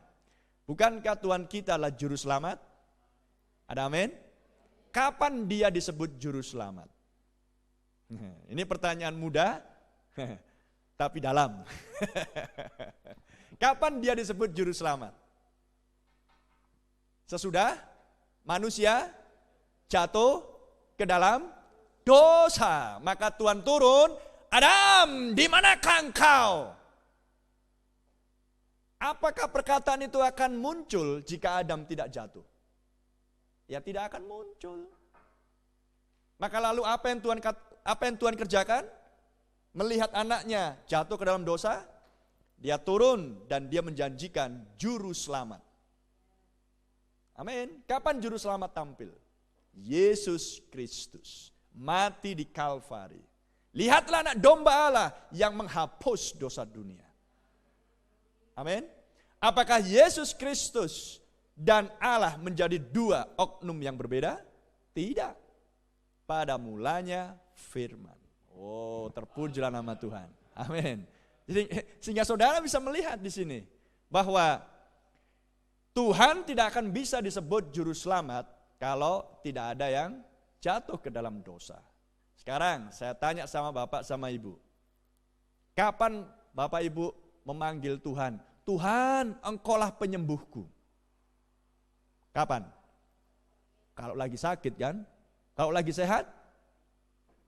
bukankah Tuhan kita adalah juru selamat? Ada amin? Kapan dia disebut juru selamat? Ini pertanyaan mudah, tapi dalam. Kapan dia disebut juru selamat? Sesudah manusia jatuh ke dalam dosa. Maka Tuhan turun, Adam, di manakah engkau? Apakah perkataan itu akan muncul jika Adam tidak jatuh? Ya tidak akan muncul. Maka lalu apa yang Tuhan kerjakan? Melihat anaknya jatuh ke dalam dosa, dia turun dan dia menjanjikan juru selamat. Amin. Kapan juru selamat tampil? Yesus Kristus mati di Kalvari. Lihatlah anak domba Allah yang menghapus dosa dunia. Amin. Apakah Yesus Kristus dan Allah menjadi dua oknum yang berbeda? Tidak. Pada mulanya firman. Oh, terpujilah nama Tuhan. Amin. Jadi sehingga saudara bisa melihat di sini bahwa Tuhan tidak akan bisa disebut juru selamat kalau tidak ada yang jatuh ke dalam dosa. Sekarang saya tanya sama Bapak sama Ibu. Kapan Bapak Ibu memanggil Tuhan? Tuhan, Engkaulah penyembuhku. Kapan? Kalau lagi sakit kan? Kalau lagi sehat?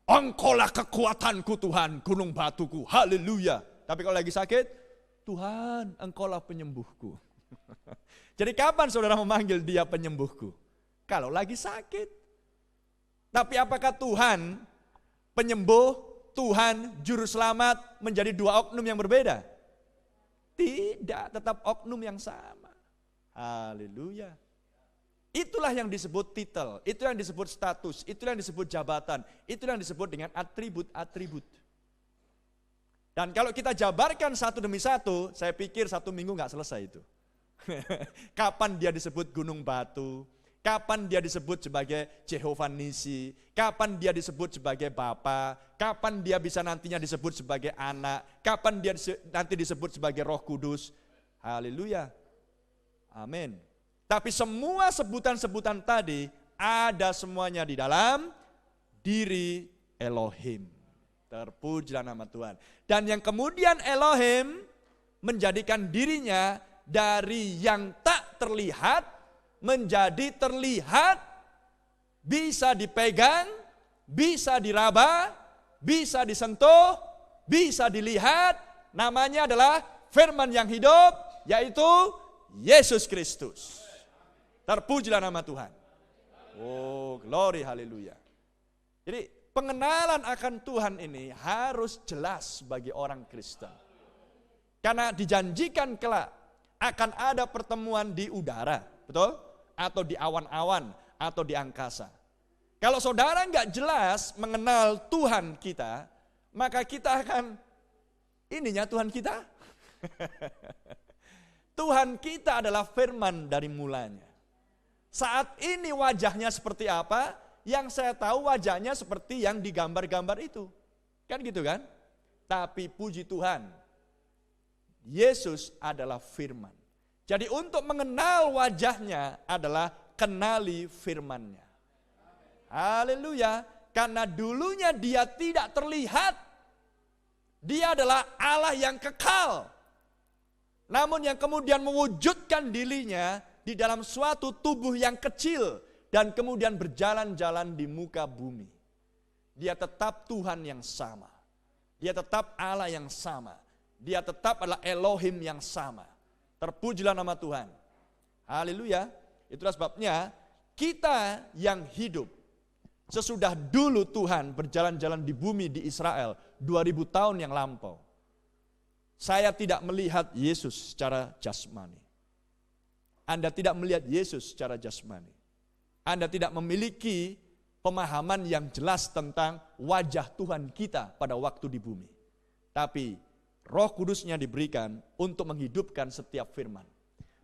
Engkaulah kekuatanku Tuhan, gunung batuku, haleluya. Tapi kalau lagi sakit, Tuhan, Engkaulah penyembuhku. Jadi kapan saudara memanggil dia penyembuhku? Kalau lagi sakit. Tapi apakah Tuhan penyembuh, Tuhan juru selamat menjadi dua oknum yang berbeda? Tidak, tetap oknum yang sama. Haleluya. Itulah yang disebut titel, itu yang disebut status, itu yang disebut jabatan, itu yang disebut dengan atribut-atribut. Dan kalau kita jabarkan satu demi satu, saya pikir 1 minggu nggak selesai itu. Kapan dia disebut gunung batu, kapan dia disebut sebagai Jehovah Nisi, kapan dia disebut sebagai Bapa, kapan dia bisa nantinya disebut sebagai anak, kapan dia nanti disebut sebagai Roh Kudus. Haleluya. Amin. Tapi semua sebutan-sebutan tadi ada semuanya di dalam diri Elohim. Terpujilah nama Tuhan. Dan yang kemudian Elohim menjadikan dirinya dari yang tak terlihat menjadi terlihat, bisa dipegang, bisa diraba, bisa disentuh, bisa dilihat. Namanya adalah firman yang hidup, yaitu Yesus Kristus. Terpujilah nama Tuhan. Oh, glory, haleluya. Jadi pengenalan akan Tuhan ini harus jelas bagi orang Kristen. Karena dijanjikan kelak akan ada pertemuan di udara, betul? Atau di awan-awan, atau di angkasa. Kalau saudara nggak jelas mengenal Tuhan kita, maka kita akan, ininya Tuhan kita. Tuhan kita adalah firman dari mulanya. Saat ini wajahnya seperti apa? Yang saya tahu wajahnya seperti yang digambar-gambar itu. Kan gitu kan? Tapi puji Tuhan, Yesus adalah firman. Jadi untuk mengenal wajahnya adalah kenali firman-Nya. Haleluya. Karena dulunya dia tidak terlihat. Dia adalah Allah yang kekal. Namun yang kemudian mewujudkan dirinya di dalam suatu tubuh yang kecil dan kemudian berjalan-jalan di muka bumi. Dia tetap Tuhan yang sama. Dia tetap Allah yang sama. Dia tetap adalah Elohim yang sama. Terpujilah nama Tuhan. Haleluya. Itulah sebabnya kita yang hidup sesudah dulu Tuhan berjalan-jalan di bumi di Israel 2000 tahun yang lampau. Saya tidak melihat Yesus secara jasmani. Anda tidak melihat Yesus secara jasmani. Anda tidak memiliki pemahaman yang jelas tentang wajah Tuhan kita pada waktu di bumi. Tapi Roh Kudusnya diberikan untuk menghidupkan setiap firman.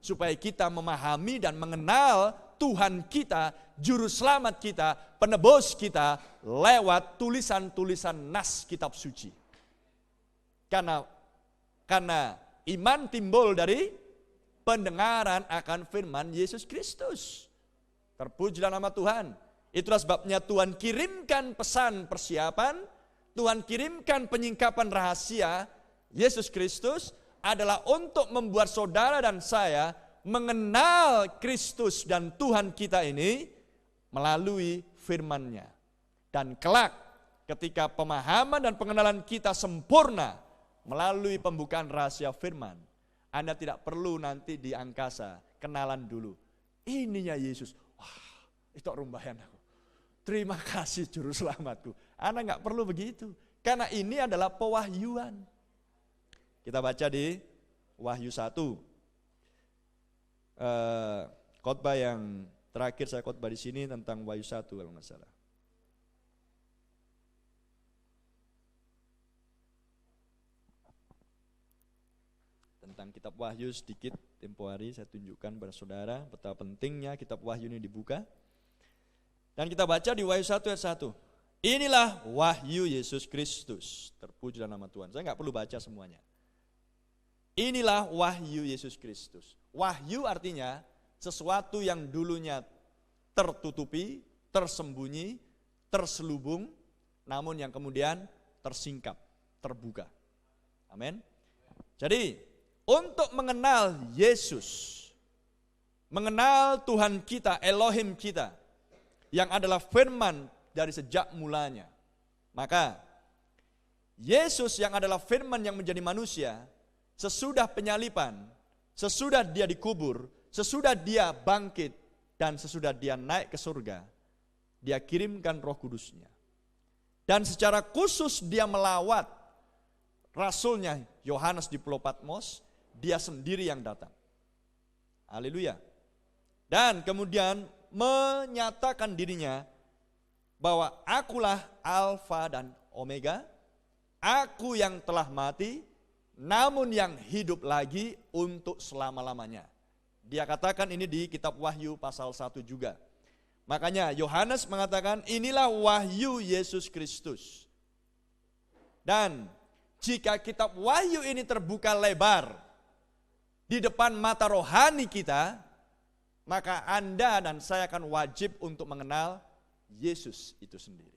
Supaya kita memahami dan mengenal Tuhan kita, Juru Selamat kita, Penebus kita lewat tulisan-tulisan nas kitab suci. Karena iman timbul dari pendengaran akan firman Yesus Kristus. Terpujilah nama Tuhan. Itulah sebabnya Tuhan kirimkan pesan persiapan, Tuhan kirimkan penyingkapan rahasia. Yesus Kristus adalah untuk membuat saudara dan saya mengenal Kristus dan Tuhan kita ini melalui firman-Nya. Dan kelak ketika pemahaman dan pengenalan kita sempurna melalui pembukaan rahasia firman, Anda tidak perlu nanti di angkasa kenalan dulu. Ininya Yesus. Wah, itu rumbahan aku. Terima kasih juru selamatku. Anda nggak perlu begitu. Karena ini adalah pewahyuan. Kita baca di Wahyu 1. Khotbah yang terakhir saya khotbah di sini tentang Wahyu 1 kalau nggak salah. Tentang kitab Wahyu sedikit tempo hari saya tunjukkan kepada saudara betapa pentingnya kitab Wahyu ini dibuka. Dan kita baca di Wahyu 1 ayat 1. Inilah wahyu Yesus Kristus. Terpujilah nama Tuhan. Saya nggak perlu baca semuanya. Inilah wahyu Yesus Kristus. Wahyu artinya sesuatu yang dulunya tertutupi, tersembunyi, terselubung, namun yang kemudian tersingkap, terbuka. Amin. Jadi untuk mengenal Yesus, mengenal Tuhan kita, Elohim kita, yang adalah firman dari sejak mulanya. Maka Yesus yang adalah firman yang menjadi manusia, sesudah penyaliban, sesudah dia dikubur, sesudah dia bangkit, dan sesudah dia naik ke surga, dia kirimkan Roh Kudusnya. Dan secara khusus dia melawat rasulnya Yohanes di Pulau Patmos, dia sendiri yang datang. Haleluya. Dan kemudian menyatakan dirinya bahwa akulah Alfa dan Omega, aku yang telah mati, namun yang hidup lagi untuk selama-lamanya. Dia katakan ini di kitab Wahyu pasal 1 juga. Makanya Yohanes mengatakan inilah wahyu Yesus Kristus. Dan jika kitab Wahyu ini terbuka lebar di depan mata rohani kita, maka Anda dan saya akan wajib untuk mengenal Yesus itu sendiri.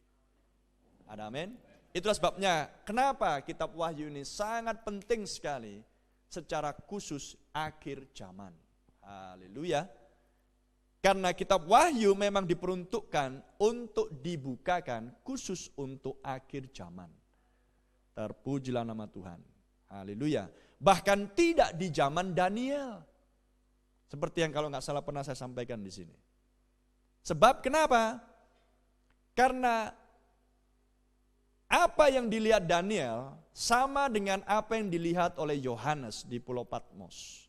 Ada amin? Itulah sebabnya kenapa kitab Wahyu ini sangat penting sekali secara khusus akhir zaman. Haleluya. Karena kitab Wahyu memang diperuntukkan untuk dibukakan khusus untuk akhir zaman. Terpujilah nama Tuhan. Haleluya. Bahkan tidak di zaman Daniel. Seperti yang kalau nggak salah pernah saya sampaikan di sini. Sebab kenapa? Karena apa yang dilihat Daniel sama dengan apa yang dilihat oleh Yohanes di Pulau Patmos.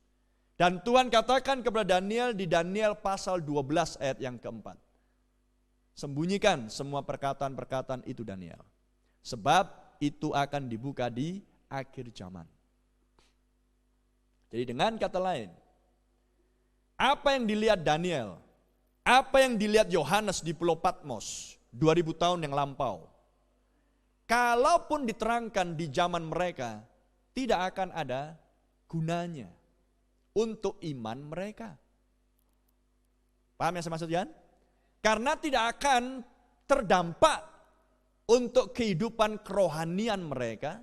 Dan Tuhan katakan kepada Daniel di Daniel pasal 12 ayat yang keempat. Sembunyikan semua perkataan-perkataan itu Daniel. Sebab itu akan dibuka di akhir zaman. Jadi dengan kata lain, apa yang dilihat Daniel, apa yang dilihat Yohanes di Pulau Patmos 2000 tahun yang lampau, kalaupun diterangkan di zaman mereka, tidak akan ada gunanya untuk iman mereka. Paham yang saya maksudkan? Karena tidak akan terdampak untuk kehidupan kerohanian mereka,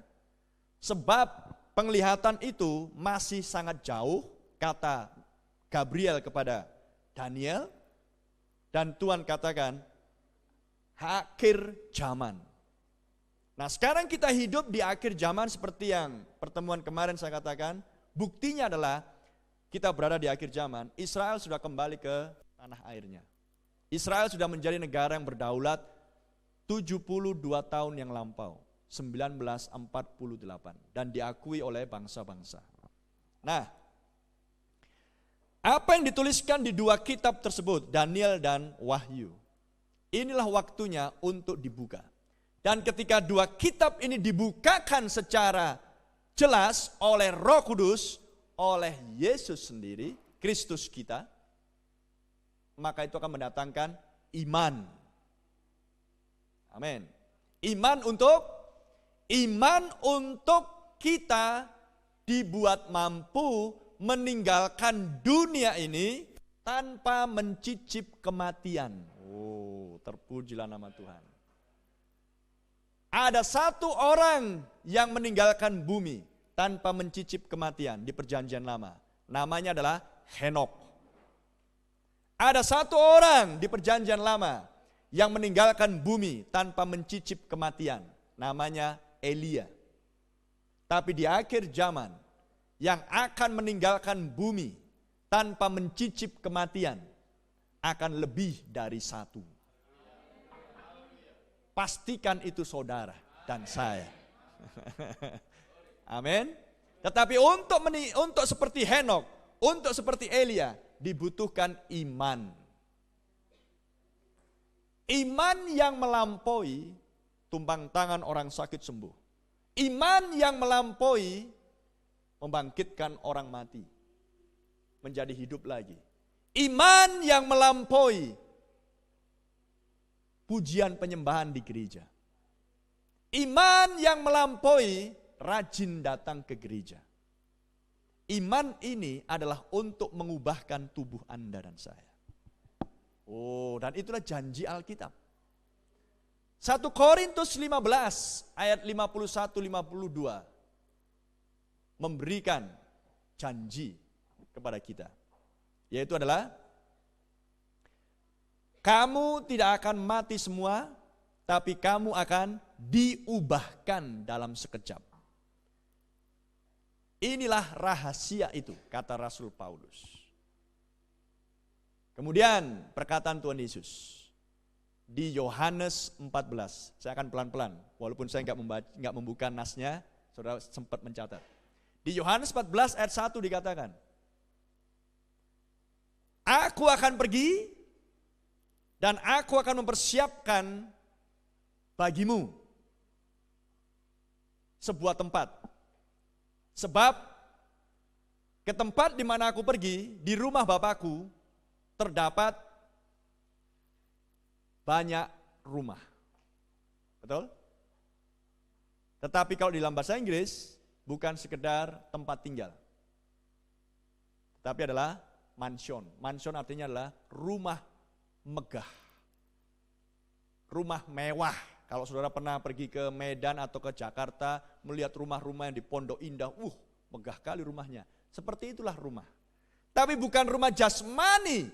sebab penglihatan itu masih sangat jauh, kata Gabriel kepada Daniel, dan Tuhan katakan akhir zaman. Nah sekarang kita hidup di akhir zaman seperti yang pertemuan kemarin saya katakan, buktinya adalah kita berada di akhir zaman. Israel sudah kembali ke tanah airnya. Israel sudah menjadi negara yang berdaulat 72 tahun yang lampau, 1948, dan diakui oleh bangsa-bangsa. Nah, apa yang dituliskan di dua kitab tersebut, Daniel dan Wahyu, inilah waktunya untuk dibuka. Dan ketika dua kitab ini dibukakan secara jelas oleh Roh Kudus, oleh Yesus sendiri, Kristus kita, maka itu akan mendatangkan iman. Amin. Iman untuk kita dibuat mampu meninggalkan dunia ini tanpa mencicip kematian. Oh, terpujilah nama Tuhan. Ada satu orang yang meninggalkan bumi tanpa mencicip kematian di perjanjian lama. Namanya adalah Henok. Ada satu orang di perjanjian lama yang meninggalkan bumi tanpa mencicip kematian. Namanya Elia. Tapi di akhir zaman yang akan meninggalkan bumi tanpa mencicip kematian akan lebih dari satu. Pastikan itu saudara dan saya. Amin. Tetapi untuk seperti Henokh, untuk seperti Elia dibutuhkan iman. Iman yang melampaui tumpang tangan orang sakit sembuh. Iman yang melampaui membangkitkan orang mati menjadi hidup lagi. Iman yang melampaui pujian penyembahan di gereja. Iman yang melampaui rajin datang ke gereja. Iman ini adalah untuk mengubahkan tubuh Anda dan saya. Oh, dan itulah janji Alkitab. 1 Korintus 15 ayat 51-52 memberikan janji kepada kita. Yaitu adalah, kamu tidak akan mati semua, tapi kamu akan diubahkan dalam sekejap. Inilah rahasia itu, kata Rasul Paulus. Kemudian perkataan Tuhan Yesus di Yohanes 14. Saya akan pelan-pelan, walaupun saya enggak membuka nasnya, saudara sempat mencatat. Di Yohanes 14 ayat 1 dikatakan, aku akan pergi dan aku akan mempersiapkan bagimu sebuah tempat. Sebab ke tempat di mana aku pergi, di rumah Bapakku terdapat banyak rumah. Betul? Tetapi kalau di dalam bahasa Inggris bukan sekedar tempat tinggal. Tetapi adalah mansion. Mansion artinya adalah rumah megah. Rumah mewah. Kalau saudara pernah pergi ke Medan atau ke Jakarta, melihat rumah-rumah yang di Pondok Indah, megah kali rumahnya. Seperti itulah rumah. Tapi bukan rumah jasmani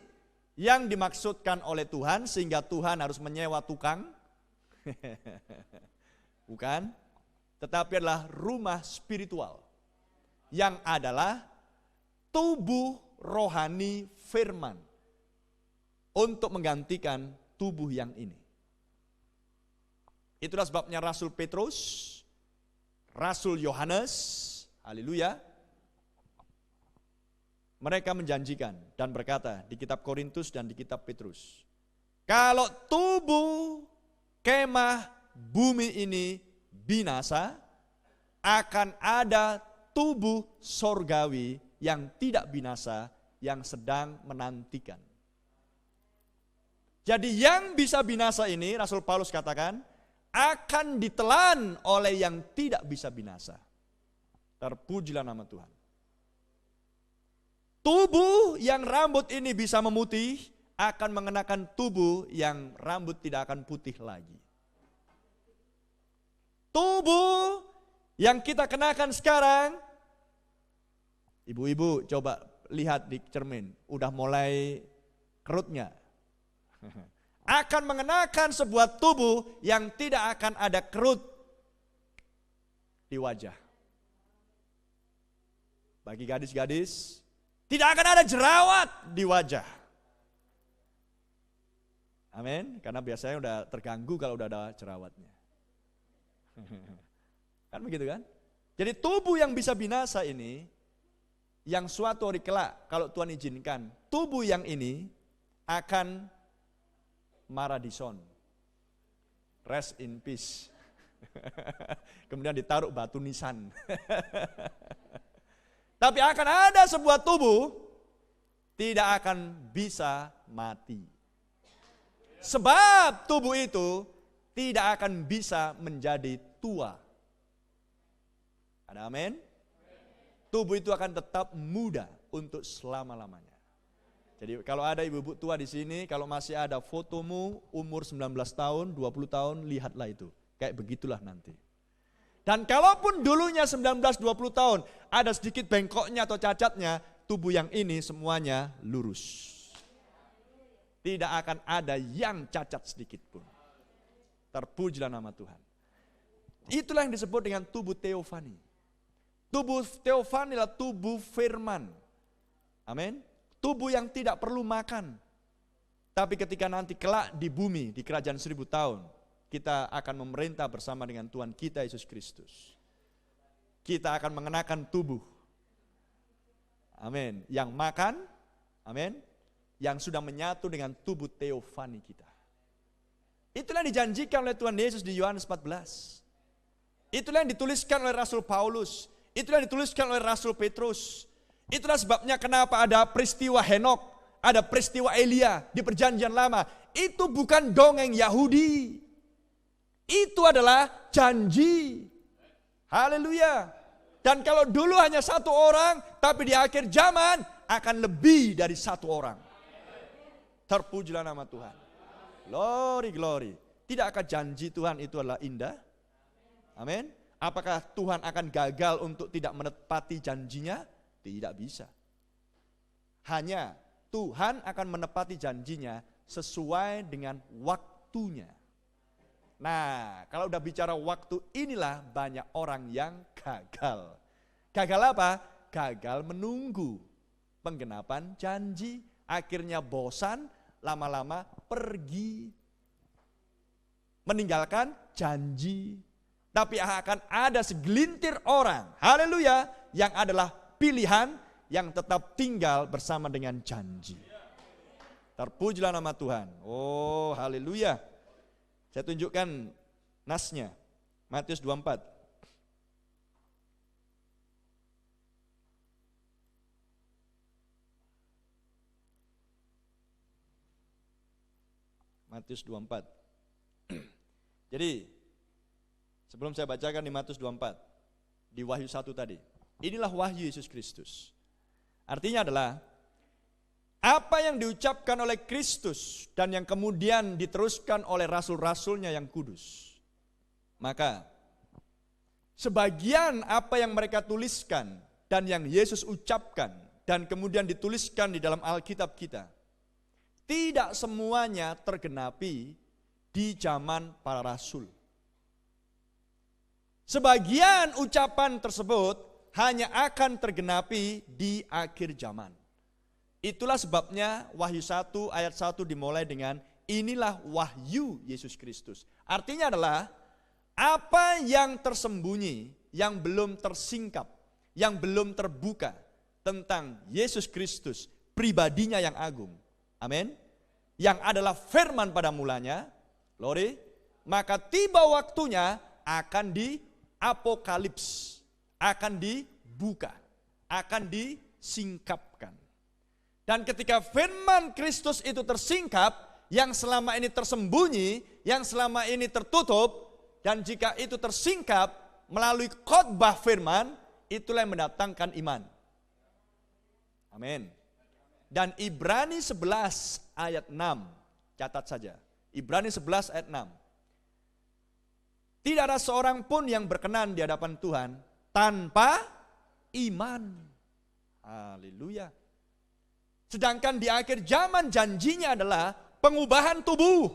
yang dimaksudkan oleh Tuhan, sehingga Tuhan harus menyewa tukang. Bukan. Tetapi adalah rumah spiritual. Yang adalah tubuh rohani firman. Untuk menggantikan tubuh yang ini. Itulah sebabnya Rasul Petrus, Rasul Yohanes, haleluya, mereka menjanjikan dan berkata di kitab Korintus dan di kitab Petrus, kalau tubuh kemah bumi ini binasa, akan ada tubuh sorgawi yang tidak binasa yang sedang menantikan. Jadi yang bisa binasa ini, Rasul Paulus katakan, akan ditelan oleh yang tidak bisa binasa. Terpujilah nama Tuhan. Tubuh yang rambut ini bisa memutih, akan mengenakan tubuh yang rambut tidak akan putih lagi. Tubuh yang kita kenakan sekarang, ibu-ibu coba lihat di cermin, udah mulai kerutnya. Akan mengenakan sebuah tubuh yang tidak akan ada kerut di wajah. Bagi gadis-gadis, tidak akan ada jerawat di wajah. Amin, karena biasanya udah terganggu kalau udah ada jerawatnya. Kan begitu kan? Jadi tubuh yang bisa binasa ini, yang suatu hari kelak kalau Tuhan izinkan, tubuh yang ini akan Maradison, rest in peace. Kemudian ditaruh batu nisan. Tapi akan ada sebuah tubuh tidak akan bisa mati. Sebab tubuh itu tidak akan bisa menjadi tua. Ada amin? Tubuh itu akan tetap muda untuk selama-lamanya. Jadi kalau ada ibu-ibu tua di sini, kalau masih ada fotomu umur 19 tahun, 20 tahun, lihatlah itu. Kayak begitulah nanti. Dan kalaupun dulunya 19-20 tahun, ada sedikit bengkoknya atau cacatnya, tubuh yang ini semuanya lurus. Tidak akan ada yang cacat sedikit pun. Terpujilah nama Tuhan. Itulah yang disebut dengan tubuh teofani. Tubuh teofani adalah tubuh firman. Amin. Tubuh yang tidak perlu makan. Tapi ketika nanti kelak di bumi, di kerajaan 1000 tahun, kita akan memerintah bersama dengan Tuhan kita Yesus Kristus. Kita akan mengenakan tubuh. Amin. Yang makan, amin. Yang sudah menyatu dengan tubuh teofani kita. Itulah yang dijanjikan oleh Tuhan Yesus di Yohanes 14. Itulah yang dituliskan oleh Rasul Paulus. Itulah yang dituliskan oleh Rasul Petrus. Itulah sebabnya kenapa ada peristiwa Henok, ada peristiwa Elia di perjanjian lama. Itu bukan dongeng Yahudi. Itu adalah janji. Haleluya. Dan kalau dulu hanya satu orang, tapi di akhir zaman akan lebih dari satu orang. Terpujilah nama Tuhan. Glory, glory. Tidakkah janji Tuhan itu adalah indah? Amin. Apakah Tuhan akan gagal untuk tidak menepati janjinya? Tidak bisa. Hanya Tuhan akan menepati janjinya sesuai dengan waktunya. Nah, kalau udah bicara waktu, inilah banyak orang yang gagal. Gagal apa? Gagal menunggu penggenapan janji. Akhirnya bosan, lama-lama pergi. Meninggalkan janji. Tapi akan ada segelintir orang, haleluya, yang adalah pilihan yang tetap tinggal bersama dengan janji. Terpujilah nama Tuhan. Oh, haleluya. Saya tunjukkan nasnya. Matius 24. Matius 24. Jadi, sebelum saya bacakan di Matius 24, di Wahyu 1 tadi. Inilah wahyu Yesus Kristus. Artinya adalah, apa yang diucapkan oleh Kristus dan yang kemudian diteruskan oleh rasul-rasulnya yang kudus. Maka, sebagian apa yang mereka tuliskan dan yang Yesus ucapkan dan kemudian dituliskan di dalam Alkitab kita, tidak semuanya tergenapi di zaman para rasul. Sebagian ucapan tersebut hanya akan tergenapi di akhir zaman. Itulah sebabnya Wahyu 1 ayat 1 dimulai dengan inilah wahyu Yesus Kristus. Artinya adalah apa yang tersembunyi, yang belum tersingkap, yang belum terbuka tentang Yesus Kristus, pribadinya yang agung. Amin. Yang adalah firman pada mulanya, glory, maka tiba waktunya akan diapokalips, akan dibuka, akan disingkapkan. Dan ketika firman Kristus itu tersingkap, yang selama ini tersembunyi, yang selama ini tertutup, dan jika itu tersingkap melalui khotbah firman, itulah yang mendatangkan iman. Amin. Dan Ibrani 11 ayat 6, catat saja. Ibrani 11 ayat 6. Tidak ada seorang pun yang berkenan di hadapan Tuhan tanpa iman. Haleluya. Sedangkan di akhir zaman janjinya adalah pengubahan tubuh.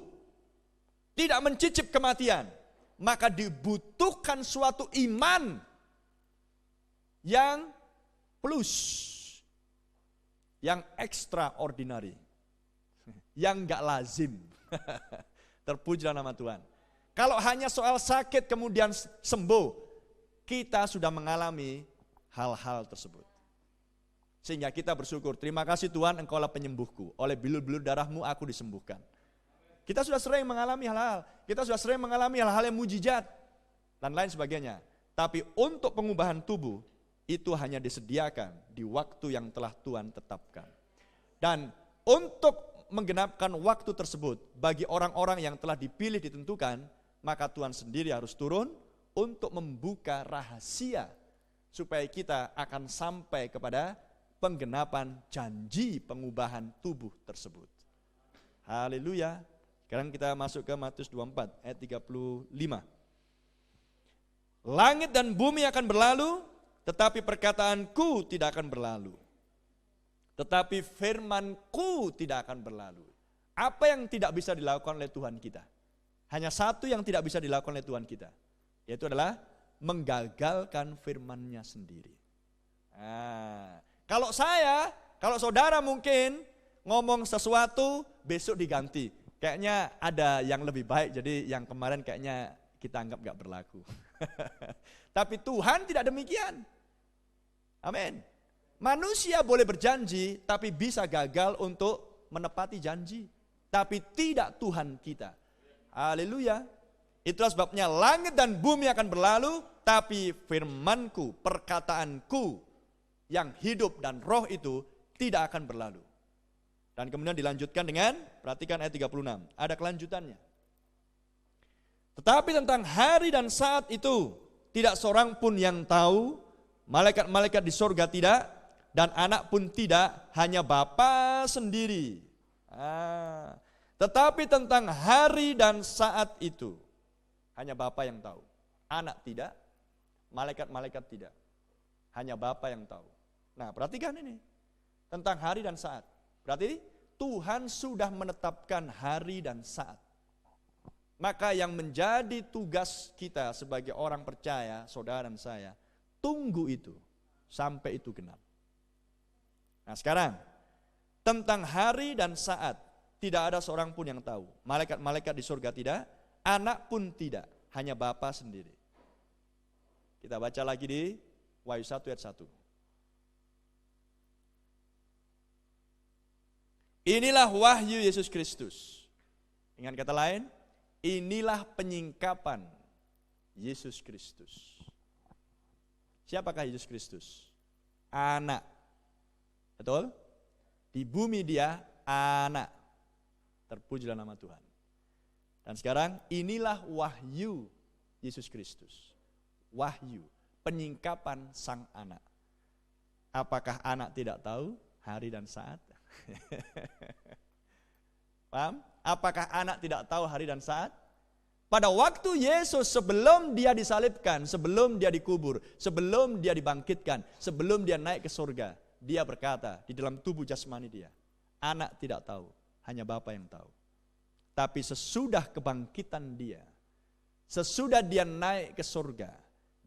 Tidak mencicip kematian. Maka dibutuhkan suatu iman yang plus. Yang extraordinary. Yang enggak lazim. Terpujilah nama Tuhan. Kalau hanya soal sakit kemudian sembuh, kita sudah mengalami hal-hal tersebut. Sehingga kita bersyukur, terima kasih Tuhan Engkaulah penyembuhku. Oleh bilur-bilur darahmu aku disembuhkan. Kita sudah sering mengalami hal-hal. Kita sudah sering mengalami hal-hal yang mujizat. Dan lain sebagainya. Tapi untuk pengubahan tubuh, itu hanya disediakan di waktu yang telah Tuhan tetapkan. Dan untuk menggenapkan waktu tersebut bagi orang-orang yang telah dipilih ditentukan, maka Tuhan sendiri harus turun untuk membuka rahasia supaya kita akan sampai kepada penggenapan janji pengubahan tubuh tersebut. Haleluya. Sekarang kita masuk ke Matius 24 ayat 35. Langit dan bumi akan berlalu, tetapi perkataanku tidak akan berlalu. Tetapi firmanku tidak akan berlalu. apa yang tidak bisa dilakukan oleh Tuhan kita? Hanya satu yang tidak bisa dilakukan oleh Tuhan kita, yaitu adalah menggagalkan firman-Nya sendiri. Nah, kalau saudara mungkin ngomong sesuatu, besok diganti. Kayaknya ada yang lebih baik, jadi yang kemarin kayaknya kita anggap gak berlaku. Tapi Tuhan tidak demikian. Amin. Manusia boleh berjanji, tapi bisa gagal untuk menepati janji. Tapi tidak Tuhan kita. Haleluya. Itulah sebabnya langit dan bumi akan berlalu, tapi firmanku, perkataanku yang hidup dan roh itu tidak akan berlalu. Dan kemudian dilanjutkan dengan, perhatikan ayat 36, ada kelanjutannya. Tetapi tentang hari dan saat itu, tidak seorang pun yang tahu, malaikat-malaikat di sorga tidak, dan anak pun tidak, hanya Bapa sendiri. Tetapi tentang hari dan saat itu, hanya Bapa yang tahu. Anak tidak, malaikat-malaikat tidak. Hanya Bapa yang tahu. Nah, perhatikan ini. Tentang hari dan saat. Berarti Tuhan sudah menetapkan hari dan saat. Maka yang menjadi tugas kita sebagai orang percaya, saudara dan saya, tunggu itu sampai itu genap. Nah sekarang, tentang hari dan saat, tidak ada seorang pun yang tahu. Malaikat-malaikat di surga tidak, anak pun tidak, hanya Bapa sendiri. Kita baca lagi di Wahyu 1 ayat 1. Inilah wahyu Yesus Kristus. Dengan kata lain, inilah penyingkapan Yesus Kristus. Siapakah Yesus Kristus? Anak. Betul? Di bumi dia anak. Terpujilah nama Tuhan. Dan sekarang inilah wahyu Yesus Kristus. Wahyu, penyingkapan sang anak. Apakah anak tidak tahu hari dan saat? Paham? Apakah anak tidak tahu hari dan saat? Pada waktu Yesus sebelum dia disalibkan, sebelum dia dikubur, sebelum dia dibangkitkan, sebelum dia naik ke surga, dia berkata di dalam tubuh jasmani dia, anak tidak tahu, hanya Bapa yang tahu. Tapi sesudah kebangkitan dia, sesudah dia naik ke surga,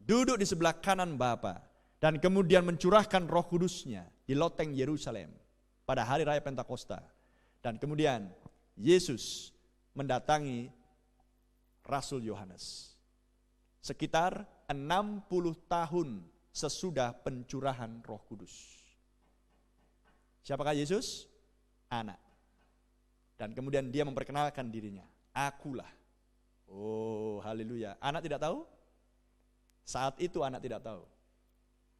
duduk di sebelah kanan Bapa, dan kemudian mencurahkan Roh Kudus-Nya di loteng Yerusalem pada hari raya Pentakosta. Dan kemudian Yesus mendatangi Rasul Yohanes. Sekitar 60 tahun sesudah pencurahan Roh Kudus. Siapakah Yesus? Anak. Dan kemudian dia memperkenalkan dirinya. Akulah. Oh, haleluya. Anak tidak tahu? Saat itu anak tidak tahu.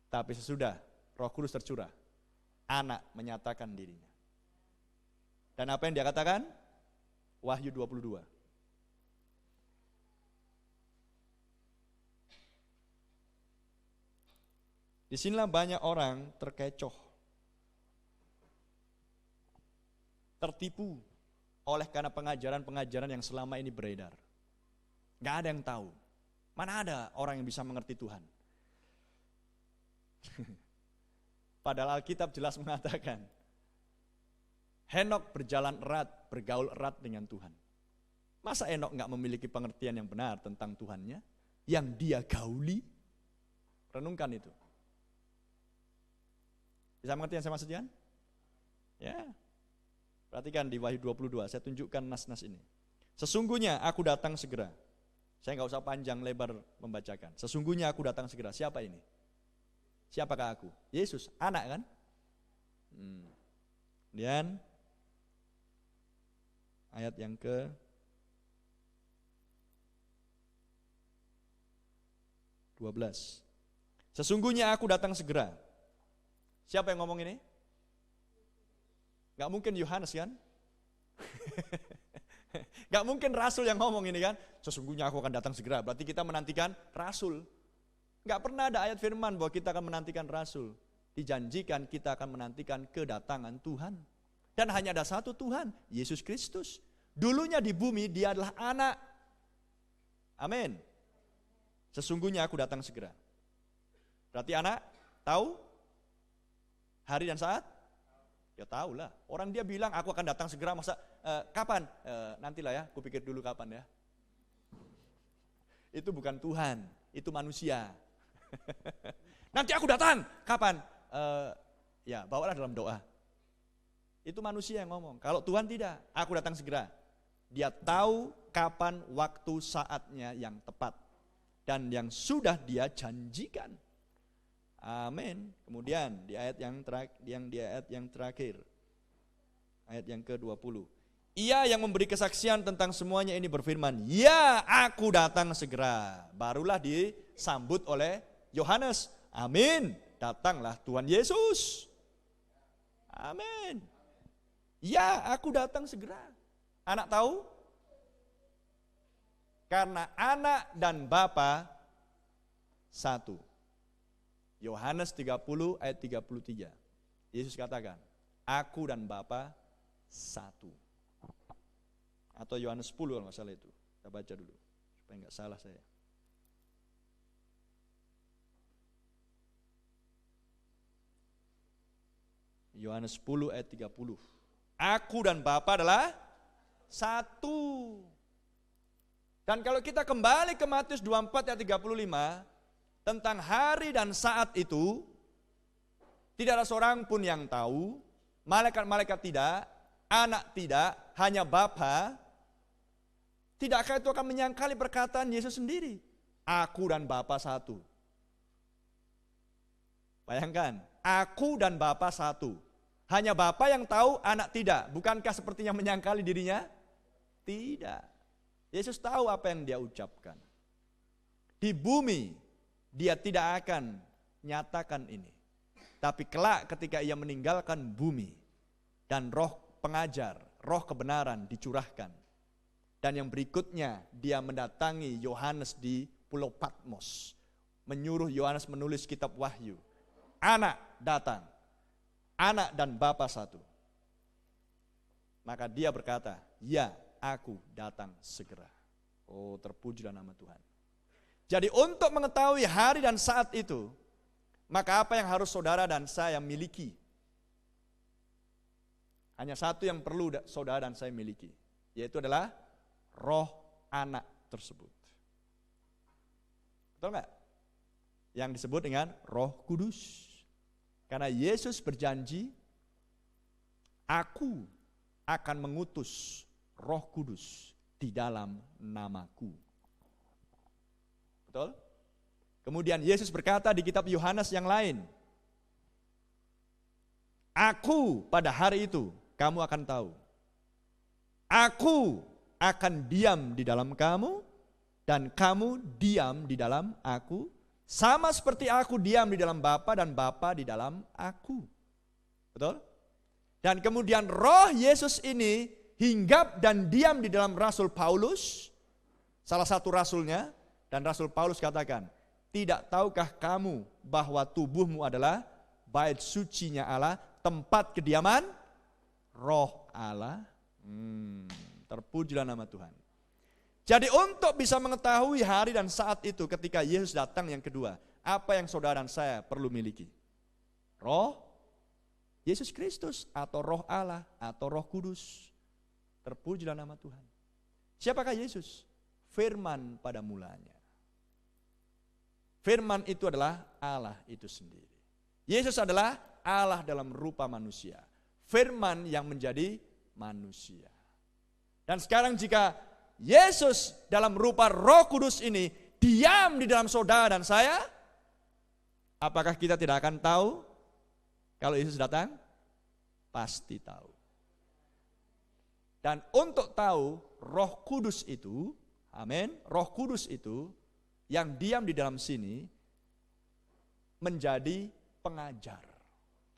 Tapi sesudah Roh Kudus tercurah, anak menyatakan dirinya. Dan apa yang dia katakan? Wahyu 22. Disinilah banyak orang terkecoh, tertipu oleh karena pengajaran-pengajaran yang selama ini beredar. Gak ada yang tahu. Mana ada orang yang bisa mengerti Tuhan? Padahal Alkitab jelas mengatakan, Henok berjalan erat, bergaul erat dengan Tuhan. Masa Henok gak memiliki pengertian yang benar tentang Tuhannya, yang dia gauli? Renungkan itu. Bisa mengerti yang saya maksudkan? Ya. Perhatikan di Wahyu 22, saya tunjukkan nas-nas ini. Sesungguhnya aku datang segera. Saya gak usah panjang lebar membacakan. Sesungguhnya aku datang segera. Siapa ini? Siapakah aku? Yesus, anak kan? Kemudian ayat yang ke 12. Sesungguhnya aku datang segera. Siapa yang ngomong ini? Gak mungkin Yohanes kan? Gak mungkin Rasul yang ngomong ini kan? Sesungguhnya aku akan datang segera. Berarti kita menantikan Rasul. Gak pernah ada ayat firman bahwa kita akan menantikan Rasul. Dijanjikan kita akan menantikan kedatangan Tuhan. Dan hanya ada satu Tuhan, Yesus Kristus. Dulunya di bumi dia adalah anak. Amin. Sesungguhnya aku datang segera. Berarti anak tahu hari dan saat? Ya tahulah. Orang dia bilang aku akan datang segera, masa Kapan? Nantilah ya, kupikir dulu kapan ya. Itu bukan Tuhan, itu manusia. Nanti aku datang, kapan? Ya, bawalah dalam doa. Itu manusia yang ngomong. Kalau Tuhan tidak, aku datang segera. Dia tahu kapan waktu saatnya yang tepat. Dan yang sudah dia janjikan. Amin. Kemudian di ayat yang terakhir. Ayat yang ke-20. Ia yang memberi kesaksian tentang semuanya ini berfirman, ya aku datang segera. Barulah disambut oleh Yohanes. Amin. Datanglah Tuhan Yesus. Amin. Ya, aku datang segera. Anak tahu? Karena anak dan Bapa satu. Yohanes 30 ayat 33. Yesus katakan, aku dan Bapa satu. Atau Yohanes 10 kalau nggak salah itu. Kita baca dulu supaya nggak salah saya. Yohanes 10 ayat 30. Aku dan Bapa adalah satu. Dan kalau kita kembali ke Matius 24 ayat 35, tentang hari dan saat itu, tidak ada seorang pun yang tahu, malaikat-malaikat tidak, anak tidak, hanya Bapa. Tidakkah itu akan menyangkali perkataan Yesus sendiri? Aku dan Bapa satu. Bayangkan, aku dan Bapa satu. Hanya Bapa yang tahu, anak tidak. Bukankah sepertinya menyangkali dirinya? Tidak. Yesus tahu apa yang dia ucapkan. Di bumi, dia tidak akan nyatakan ini. Tapi kelak ketika ia meninggalkan bumi, dan roh pengajar, roh kebenaran dicurahkan. Dan yang berikutnya, dia mendatangi Yohanes di Pulau Patmos. Menyuruh Yohanes menulis kitab Wahyu. Anak datang. Anak dan Bapa satu. Maka dia berkata, ya aku datang segera. Oh, terpujilah nama Tuhan. Jadi untuk mengetahui hari dan saat itu, maka apa yang harus saudara dan saya miliki? Hanya satu yang perlu saudara dan saya miliki, yaitu adalah roh anak tersebut. Betul enggak? Yang disebut dengan Roh Kudus. Karena Yesus berjanji, aku akan mengutus Roh Kudus di dalam namaku. Betul? Kemudian Yesus berkata di kitab Yohanes yang lain, aku pada hari itu kamu akan tahu. Aku akan diam di dalam kamu dan kamu diam di dalam aku. Sama seperti aku diam di dalam Bapa dan Bapa di dalam aku. Betul? Dan kemudian roh Yesus ini hinggap dan diam di dalam Rasul Paulus, salah satu rasulnya, dan Rasul Paulus katakan, tidak tahukah kamu bahwa tubuhmu adalah bait sucinya Allah, tempat kediaman roh Allah? Terpujilah nama Tuhan. Jadi untuk bisa mengetahui hari dan saat itu ketika Yesus datang yang kedua, apa yang saudara dan saya perlu miliki? Roh Yesus Kristus atau roh Allah atau Roh Kudus. Terpujilah nama Tuhan. Siapakah Yesus? Firman pada mulanya. Firman itu adalah Allah itu sendiri. Yesus adalah Allah dalam rupa manusia. Firman yang menjadi manusia. Dan sekarang jika Yesus dalam rupa Roh Kudus ini diam di dalam saudara dan saya, apakah kita tidak akan tahu kalau Yesus datang? Pasti tahu. Dan untuk tahu Roh Kudus itu, amin, Roh Kudus itu yang diam di dalam sini menjadi pengajar.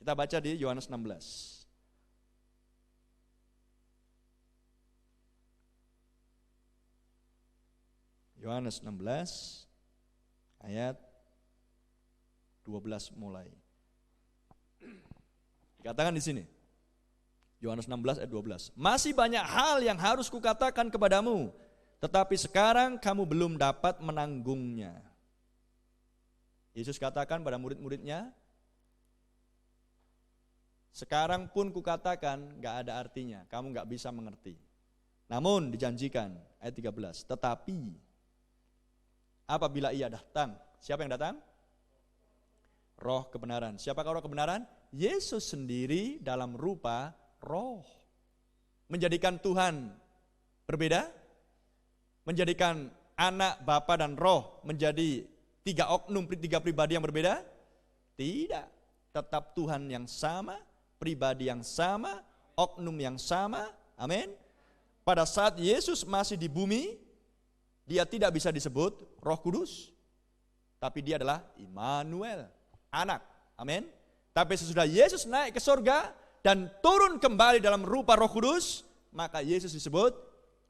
Kita baca di Yohanes 16. Yohanes 16 ayat 12 mulai. Dikatakan di sini. Yohanes 16 ayat 12. Masih banyak hal yang harus kukatakan kepadamu, tetapi sekarang kamu belum dapat menanggungnya. Yesus katakan pada murid-muridnya, Sekarang pun kukatakan gak ada artinya, kamu gak bisa mengerti. Namun dijanjikan, ayat 13, tetapi apabila ia datang, siapa yang datang? Roh kebenaran. Siapakah roh kebenaran? Yesus sendiri dalam rupa roh. Menjadikan Tuhan berbeda? Menjadikan anak, bapa dan roh menjadi tiga oknum, tiga pribadi yang berbeda? Tidak. Tetap Tuhan yang sama, pribadi yang sama, oknum yang sama. Amin. Pada saat Yesus masih di bumi, dia tidak bisa disebut Roh Kudus, tapi dia adalah Immanuel, anak. Amin. Tapi sesudah Yesus naik ke surga dan turun kembali dalam rupa Roh Kudus, maka Yesus disebut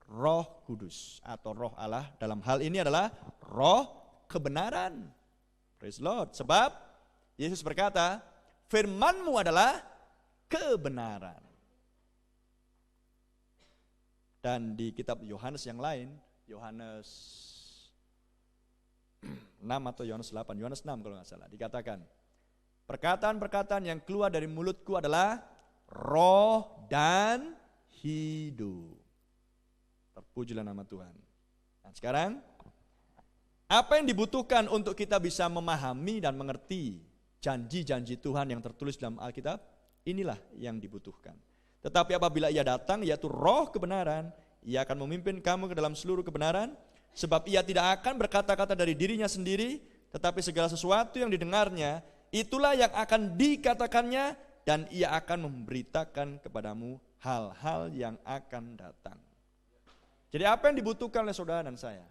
Roh Kudus atau Roh Allah. Dalam hal ini adalah Roh kebenaran. Praise Lord. Sebab Yesus berkata, firman-Mu adalah kebenaran. Dan di kitab Yohanes yang lain, Yohanes 6 atau Yohanes 8, Yohanes 6 kalau nggak salah, dikatakan, perkataan-perkataan yang keluar dari mulutku adalah roh dan hidup. Terpujilah nama Tuhan. Dan sekarang, apa yang dibutuhkan untuk kita bisa memahami dan mengerti janji-janji Tuhan yang tertulis dalam Alkitab? Inilah yang dibutuhkan. Tetapi apabila ia datang, yaitu roh kebenaran, ia akan memimpin kamu ke dalam seluruh kebenaran, sebab ia tidak akan berkata-kata dari dirinya sendiri, tetapi segala sesuatu yang didengarnya, itulah yang akan dikatakannya, dan ia akan memberitakan kepadamu hal-hal yang akan datang. Jadi apa yang dibutuhkan oleh saudara dan saya?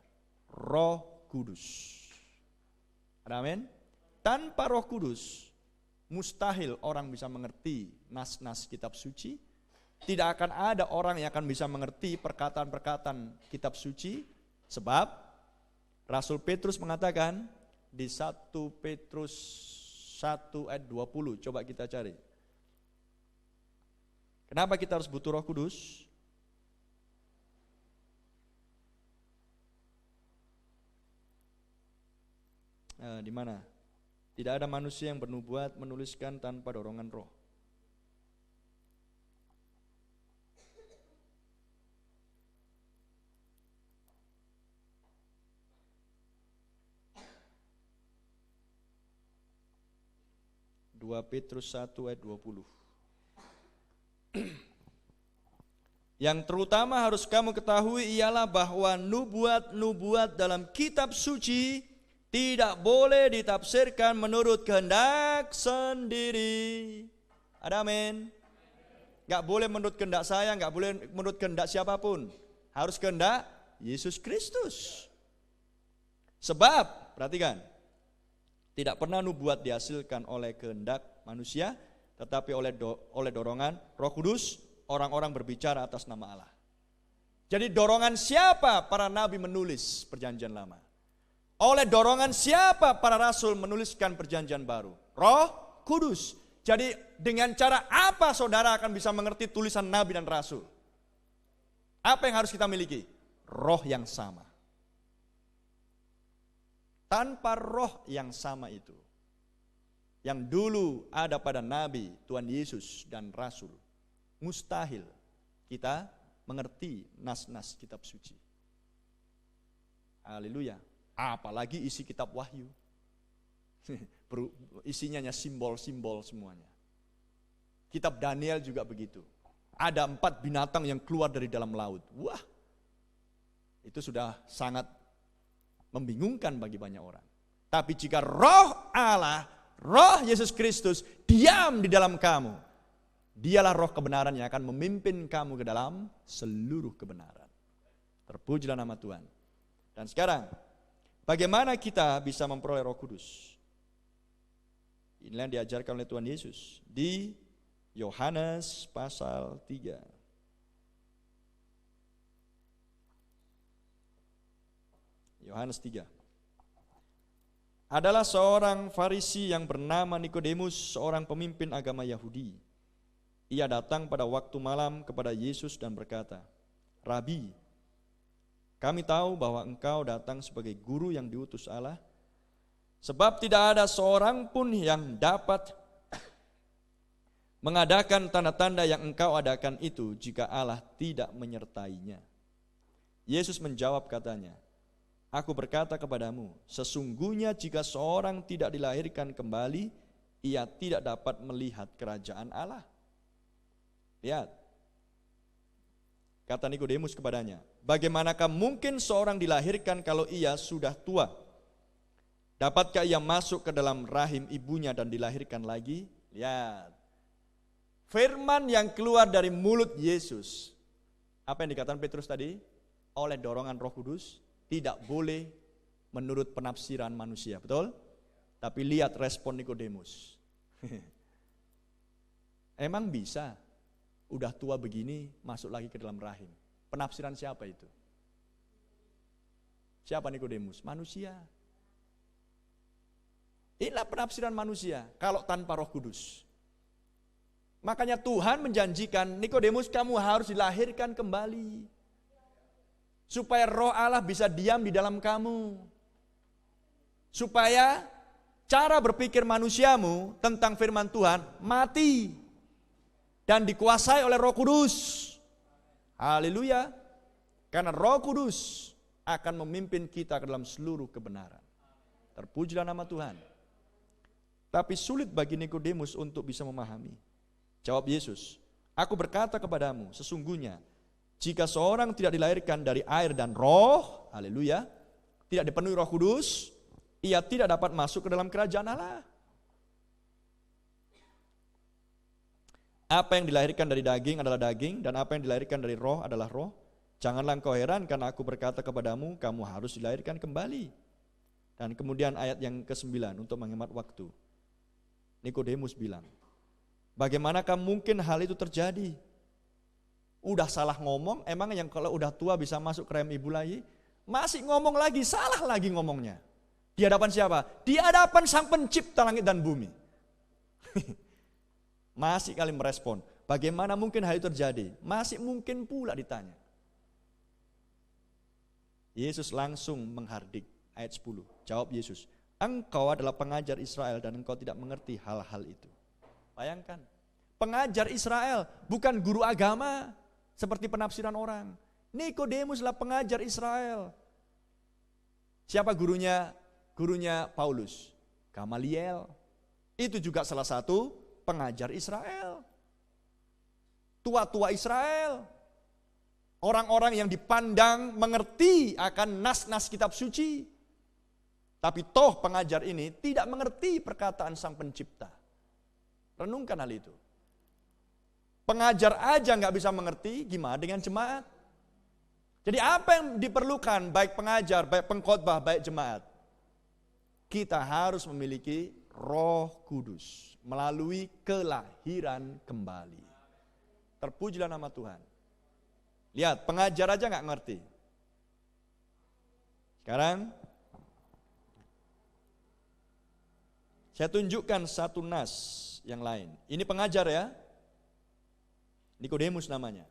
Roh Kudus. Amin. Tanpa Roh Kudus, mustahil orang bisa mengerti nas-nas kitab suci. Tidak akan ada orang yang akan bisa mengerti perkataan-perkataan kitab suci. Sebab Rasul Petrus mengatakan di 1 Petrus 1 ayat 20. Coba kita cari. Kenapa kita harus butuh Roh Kudus? Di mana? Tidak ada manusia yang bernubuat menuliskan tanpa dorongan roh. Dua Petrus 1 ayat 20. Yang terutama harus kamu ketahui ialah bahwa nubuat-nubuat dalam kitab suci tidak boleh ditafsirkan menurut kehendak sendiri. Ada amin? Gak boleh menurut kehendak saya, gak boleh menurut kehendak siapapun. Harus kehendak Yesus Kristus. Sebab, perhatikan, tidak pernah nubuat dihasilkan oleh kehendak manusia, tetapi oleh dorongan Roh Kudus, orang-orang berbicara atas nama Allah. Jadi dorongan siapa para nabi menulis perjanjian lama? Oleh dorongan siapa para rasul menuliskan perjanjian baru? Roh Kudus. Jadi dengan cara apa saudara akan bisa mengerti tulisan nabi dan rasul? Apa yang harus kita miliki? Roh yang sama. Tanpa roh yang sama itu, yang dulu ada pada nabi, Tuhan Yesus dan rasul, mustahil kita mengerti nas-nas kitab suci. Haleluya. Apalagi isi kitab Wahyu. Isinya hanya simbol-simbol semuanya. Kitab Daniel juga begitu. Ada 4 binatang yang keluar dari dalam laut. Wah, itu sudah sangat membingungkan bagi banyak orang. Tapi jika roh Allah, roh Yesus Kristus diam di dalam kamu, dialah roh kebenaran yang akan memimpin kamu ke dalam seluruh kebenaran. Terpujilah nama Tuhan. Dan sekarang, bagaimana kita bisa memperoleh Roh Kudus? Inilah yang diajarkan oleh Tuhan Yesus di Yohanes pasal 3. Yohanes 3. Adalah seorang Farisi yang bernama Nikodemus, seorang pemimpin agama Yahudi. Ia datang pada waktu malam kepada Yesus dan berkata, "Rabi, kami tahu bahwa engkau datang sebagai guru yang diutus Allah, sebab tidak ada seorang pun yang dapat mengadakan tanda-tanda yang engkau adakan itu jika Allah tidak menyertainya? Yesus menjawab katanya, aku berkata kepadamu, sesungguhnya jika seorang tidak dilahirkan kembali, ia tidak dapat melihat kerajaan Allah. Lihat, kata Nikodemus kepadanya, bagaimanakah mungkin seorang dilahirkan kalau ia sudah tua? Dapatkah ia masuk ke dalam rahim ibunya dan dilahirkan lagi? Lihat, firman yang keluar dari mulut Yesus, apa yang dikatakan Petrus tadi? Oleh dorongan Roh Kudus, tidak boleh menurut penafsiran manusia, betul? Tapi lihat respon Nikodemus. Emang bisa udah tua begini masuk lagi ke dalam rahim? Penafsiran siapa itu? Siapa Nikodemus? Manusia. Inilah penafsiran manusia kalau tanpa Roh Kudus. Makanya Tuhan menjanjikan, Nikodemus, kamu harus dilahirkan kembali. Supaya Roh Allah bisa diam di dalam kamu. Supaya cara berpikir manusiamu tentang firman Tuhan mati dan dikuasai oleh Roh Kudus. Haleluya. Karena Roh Kudus akan memimpin kita ke dalam seluruh kebenaran. Terpujilah nama Tuhan. Tapi sulit bagi Nikodemus untuk bisa memahami. Jawab Yesus, aku berkata kepadamu, sesungguhnya jika seorang tidak dilahirkan dari air dan roh, haleluya, tidak dipenuhi Roh Kudus, ia tidak dapat masuk ke dalam kerajaan Allah. Apa yang dilahirkan dari daging adalah daging, dan apa yang dilahirkan dari roh adalah roh. Janganlah engkau heran karena aku berkata kepadamu, kamu harus dilahirkan kembali. Dan kemudian ayat yang ke-9 untuk menghemat waktu. Nikodemus bilang, bagaimanakah mungkin hal itu terjadi? Udah salah ngomong, emang yang kalau udah tua bisa masuk ke rahim ibu lagi? Masih ngomong lagi, salah lagi ngomongnya. Di hadapan siapa? Di hadapan Sang Pencipta langit dan bumi. Masih kali merespon, bagaimana mungkin hal itu terjadi? Masih mungkin pula ditanya. Yesus langsung menghardik, ayat 10. Jawab Yesus, engkau adalah pengajar Israel dan engkau tidak mengerti hal-hal itu. Bayangkan, pengajar Israel, bukan guru agama. Seperti penafsiran orang. Nikodemuslah pengajar Israel. Siapa gurunya? Gurunya Paulus. Gamaliel. Itu juga salah satu pengajar Israel. Tua-tua Israel. Orang-orang yang dipandang mengerti akan nas-nas kitab suci. Tapi toh pengajar ini tidak mengerti perkataan Sang Pencipta. Renungkan hal itu. Pengajar aja nggak bisa mengerti, gimana dengan jemaat? Jadi apa yang diperlukan baik pengajar, baik pengkhotbah, baik jemaat? Kita harus memiliki Roh Kudus melalui kelahiran kembali. Terpujilah nama Tuhan. Lihat, pengajar aja nggak ngerti. Sekarang saya tunjukkan satu nas yang lain. Ini pengajar ya. Nikodemus namanya.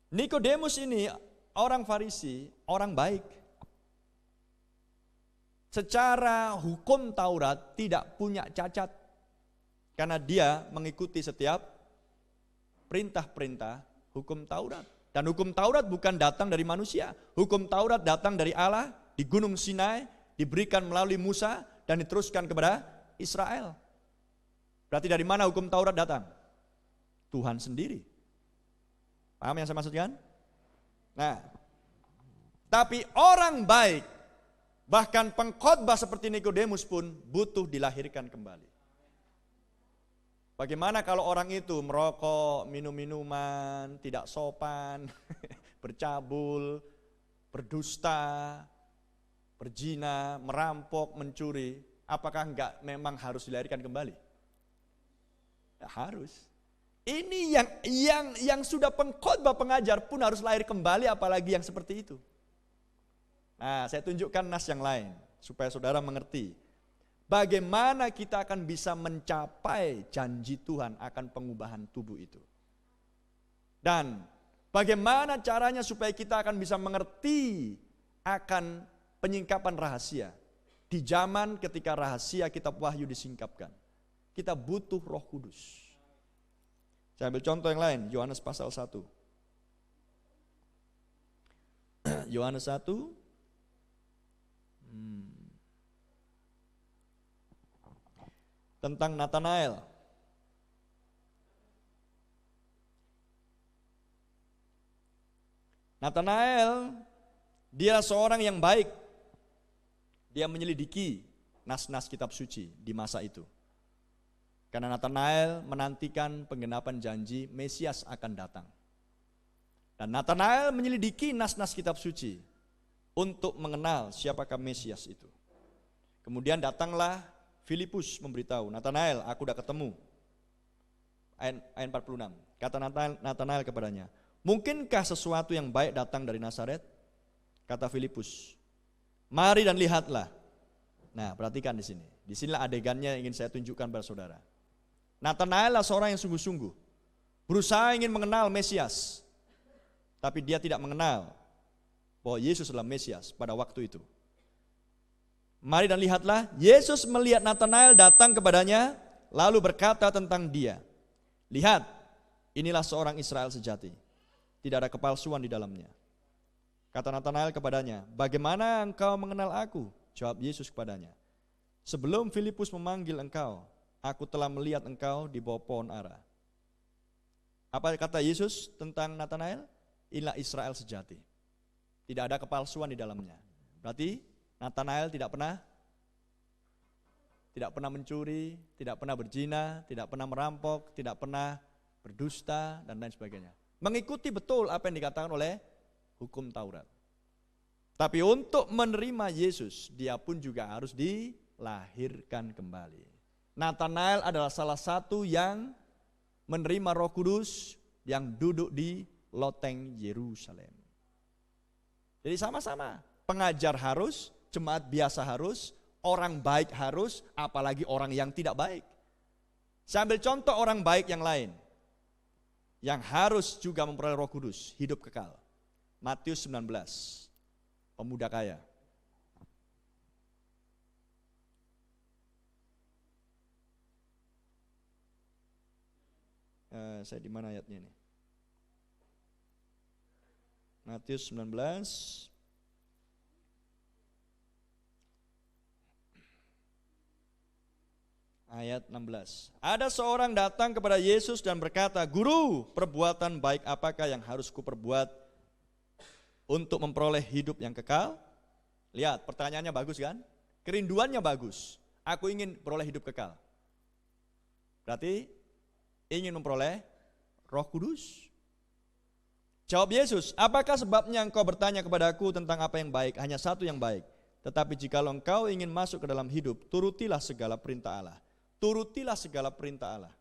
Nikodemus ini orang Farisi, orang baik. Secara hukum Taurat tidak punya cacat. Karena dia mengikuti setiap perintah-perintah hukum Taurat. Dan hukum Taurat bukan datang dari manusia. Hukum Taurat datang dari Allah di Gunung Sinai, diberikan melalui Musa dan diteruskan kepada Israel. Berarti dari mana hukum Taurat datang? Tuhan sendiri. Paham yang saya maksudkan? Nah, tapi orang baik, bahkan pengkhotbah seperti Nikodemus pun butuh dilahirkan kembali. Bagaimana kalau orang itu merokok, minum minuman, tidak sopan, bercabul, berdusta, berzina, merampok, mencuri, apakah enggak memang harus dilahirkan kembali? Ya, harus. Ini yang sudah pengkhotbah pengajar pun harus lahir kembali, apalagi yang seperti itu. Nah, saya tunjukkan nas yang lain supaya saudara mengerti bagaimana kita akan bisa mencapai janji Tuhan akan pengubahan tubuh itu. Dan bagaimana caranya supaya kita akan bisa mengerti akan penyingkapan rahasia. Di zaman ketika rahasia kitab Wahyu disingkapkan, kita butuh Roh Kudus. Saya ambil contoh yang lain, Yohanes pasal 1. Yohanes 1. Tentang Natanael. Natanael, dia seorang yang baik. Dia menyelidiki nas-nas kitab suci di masa itu. Karena Natanael menantikan penggenapan janji Mesias akan datang. Dan Natanael menyelidiki nas-nas kitab suci untuk mengenal siapakah Mesias itu. Kemudian datanglah Filipus memberitahu, Natanael, aku udah ketemu. Ayat 46. Kata Natanael kepadanya, mungkinkah sesuatu yang baik datang dari Nazaret? Kata Filipus, mari dan lihatlah. Nah, perhatikan di sini. Di sinilah adegannya yang ingin saya tunjukkan pada saudara. Natanael adalah seorang yang sungguh-sungguh berusaha ingin mengenal Mesias. Tapi dia tidak mengenal bahwa Yesus adalah Mesias pada waktu itu. Mari dan lihatlah, Yesus melihat Natanael datang kepadanya, lalu berkata tentang dia, lihat, inilah seorang Israel sejati, tidak ada kepalsuan di dalamnya. Kata Natanael kepadanya, bagaimana engkau mengenal aku? Jawab Yesus kepadanya, sebelum Filipus memanggil engkau, aku telah melihat engkau di bawah pohon ara. Apa kata Yesus tentang Natanael? Inilah Israel sejati, tidak ada kepalsuan di dalamnya. Berarti Natanael tidak pernah mencuri, tidak pernah berzina, tidak pernah merampok, tidak pernah berdusta, dan lain sebagainya. Mengikuti betul apa yang dikatakan oleh hukum Taurat. Tapi untuk menerima Yesus, dia pun juga harus dilahirkan kembali. Natanael adalah salah satu yang menerima Roh Kudus yang duduk di loteng Yerusalem. Jadi sama-sama, pengajar harus, jemaat biasa harus, orang baik harus, apalagi orang yang tidak baik. Saya ambil contoh orang baik yang lain, yang harus juga memperoleh Roh Kudus, hidup kekal. Matius 19, pemuda kaya. Saya di mana ayatnya ini? Matius 19 ayat 16. Ada seorang datang kepada Yesus dan berkata, Guru, perbuatan baik apakah yang harus kuperbuat untuk memperoleh hidup yang kekal? Lihat, pertanyaannya bagus kan? Kerinduannya bagus. Aku ingin peroleh hidup kekal. Berarti ingin memperoleh Roh Kudus. Jawab Yesus, apakah sebabnya engkau bertanya kepadaku tentang apa yang baik? Hanya satu yang baik. Tetapi jikalau engkau ingin masuk ke dalam hidup, turutilah segala perintah Allah. Turutilah segala perintah Allah.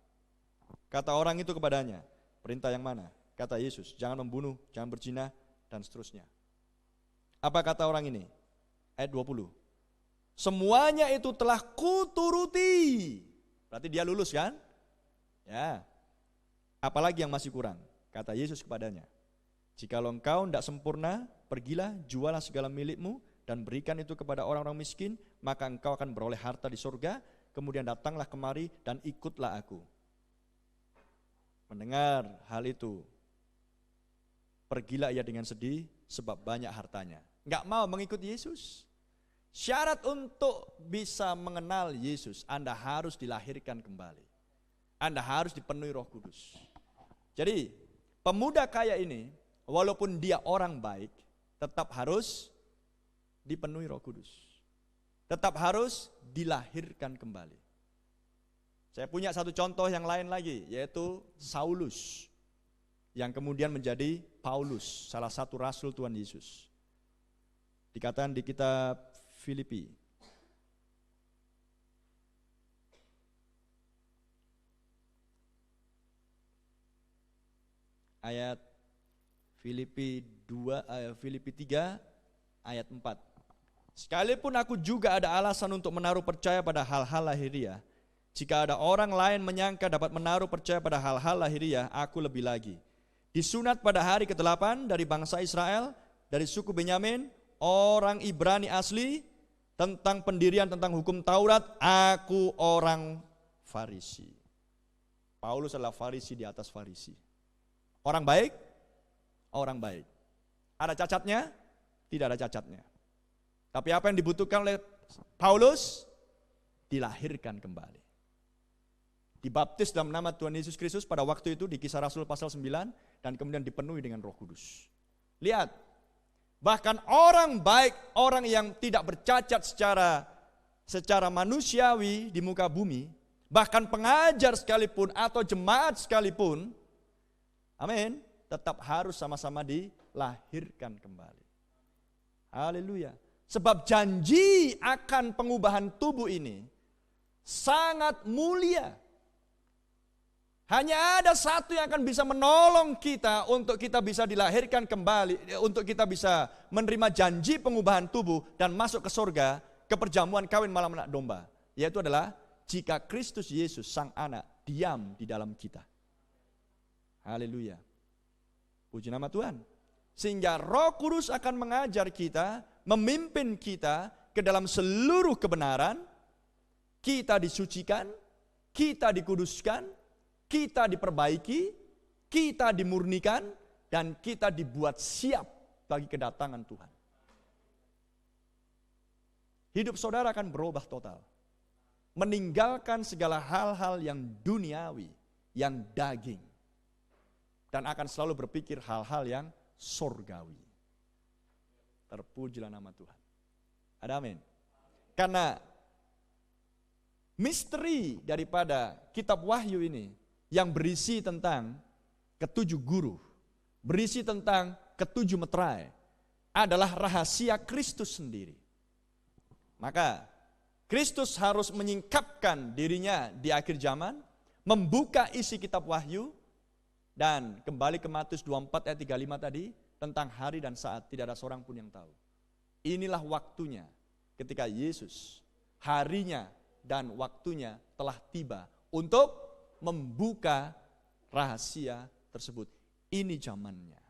Kata orang itu kepadanya, perintah yang mana? Kata Yesus, jangan membunuh, jangan berzina, dan seterusnya. Apa kata orang ini? Ayat 20. Semuanya itu telah kuturuti. Berarti dia lulus kan? Ya. Apalagi yang masih kurang? Kata Yesus kepadanya, jikalau engkau tidak sempurna, pergilah, jualah segala milikmu, dan berikan itu kepada orang-orang miskin, maka engkau akan beroleh harta di surga. Kemudian datanglah kemari dan ikutlah aku. Mendengar hal itu, pergilah ia dengan sedih sebab banyak hartanya. Enggak mau mengikuti Yesus. Syarat untuk bisa mengenal Yesus, Anda harus dilahirkan kembali. Anda harus dipenuhi Roh Kudus. Jadi, pemuda kaya ini, walaupun dia orang baik, tetap harus dipenuhi Roh Kudus. Tetap harus dilahirkan kembali. Saya punya satu contoh yang lain lagi, yaitu Saulus, yang kemudian menjadi Paulus, salah satu rasul Tuhan Yesus. Dikatakan di kitab Filipi. Ayat Filipi 3 ayat 4. Sekalipun aku juga ada alasan untuk menaruh percaya pada hal-hal lahiriah, jika ada orang lain menyangka dapat menaruh percaya pada hal-hal lahiriah, aku lebih lagi. Disunat pada hari ke-8 dari bangsa Israel, dari suku Benyamin, orang Ibrani asli, tentang pendirian tentang hukum Taurat, aku orang Farisi. Paulus adalah Farisi di atas Farisi. Orang baik, orang baik. Ada cacatnya? Tidak ada cacatnya. Tapi apa yang dibutuhkan oleh Paulus? Dilahirkan kembali. Dibaptis dalam nama Tuhan Yesus Kristus pada waktu itu di Kisah Rasul pasal 9 dan kemudian dipenuhi dengan Roh Kudus. Lihat, bahkan orang baik, orang yang tidak bercacat secara manusiawi di muka bumi, bahkan pengajar sekalipun atau jemaat sekalipun, amin, tetap harus sama-sama dilahirkan kembali. Haleluya. Sebab janji akan pengubahan tubuh ini sangat mulia. Hanya ada satu yang akan bisa menolong kita untuk kita bisa dilahirkan kembali, untuk kita bisa menerima janji pengubahan tubuh dan masuk ke surga, ke perjamuan kawin malam anak domba. Yaitu adalah jika Kristus Yesus sang anak diam di dalam kita. Haleluya. Puji nama Tuhan. Sehingga Roh Kudus akan mengajar kita, memimpin kita ke dalam seluruh kebenaran. Kita disucikan, kita dikuduskan, kita diperbaiki, kita dimurnikan, dan kita dibuat siap bagi kedatangan Tuhan. Hidup saudara akan berubah total. Meninggalkan segala hal-hal yang duniawi, yang daging. Dan akan selalu berpikir hal-hal yang surgawi. Terpujilah nama Tuhan. Ada amin. Karena misteri daripada kitab Wahyu ini yang berisi tentang ketujuh guru, berisi tentang ketujuh meterai, adalah rahasia Kristus sendiri. Maka Kristus harus menyingkapkan dirinya di akhir zaman, membuka isi kitab Wahyu, dan kembali ke Matius 24 ayat 35 tadi, tentang hari dan saat tidak ada seorang pun yang tahu. Inilah waktunya ketika Yesus, harinya dan waktunya telah tiba untuk membuka rahasia tersebut. Ini zamannya.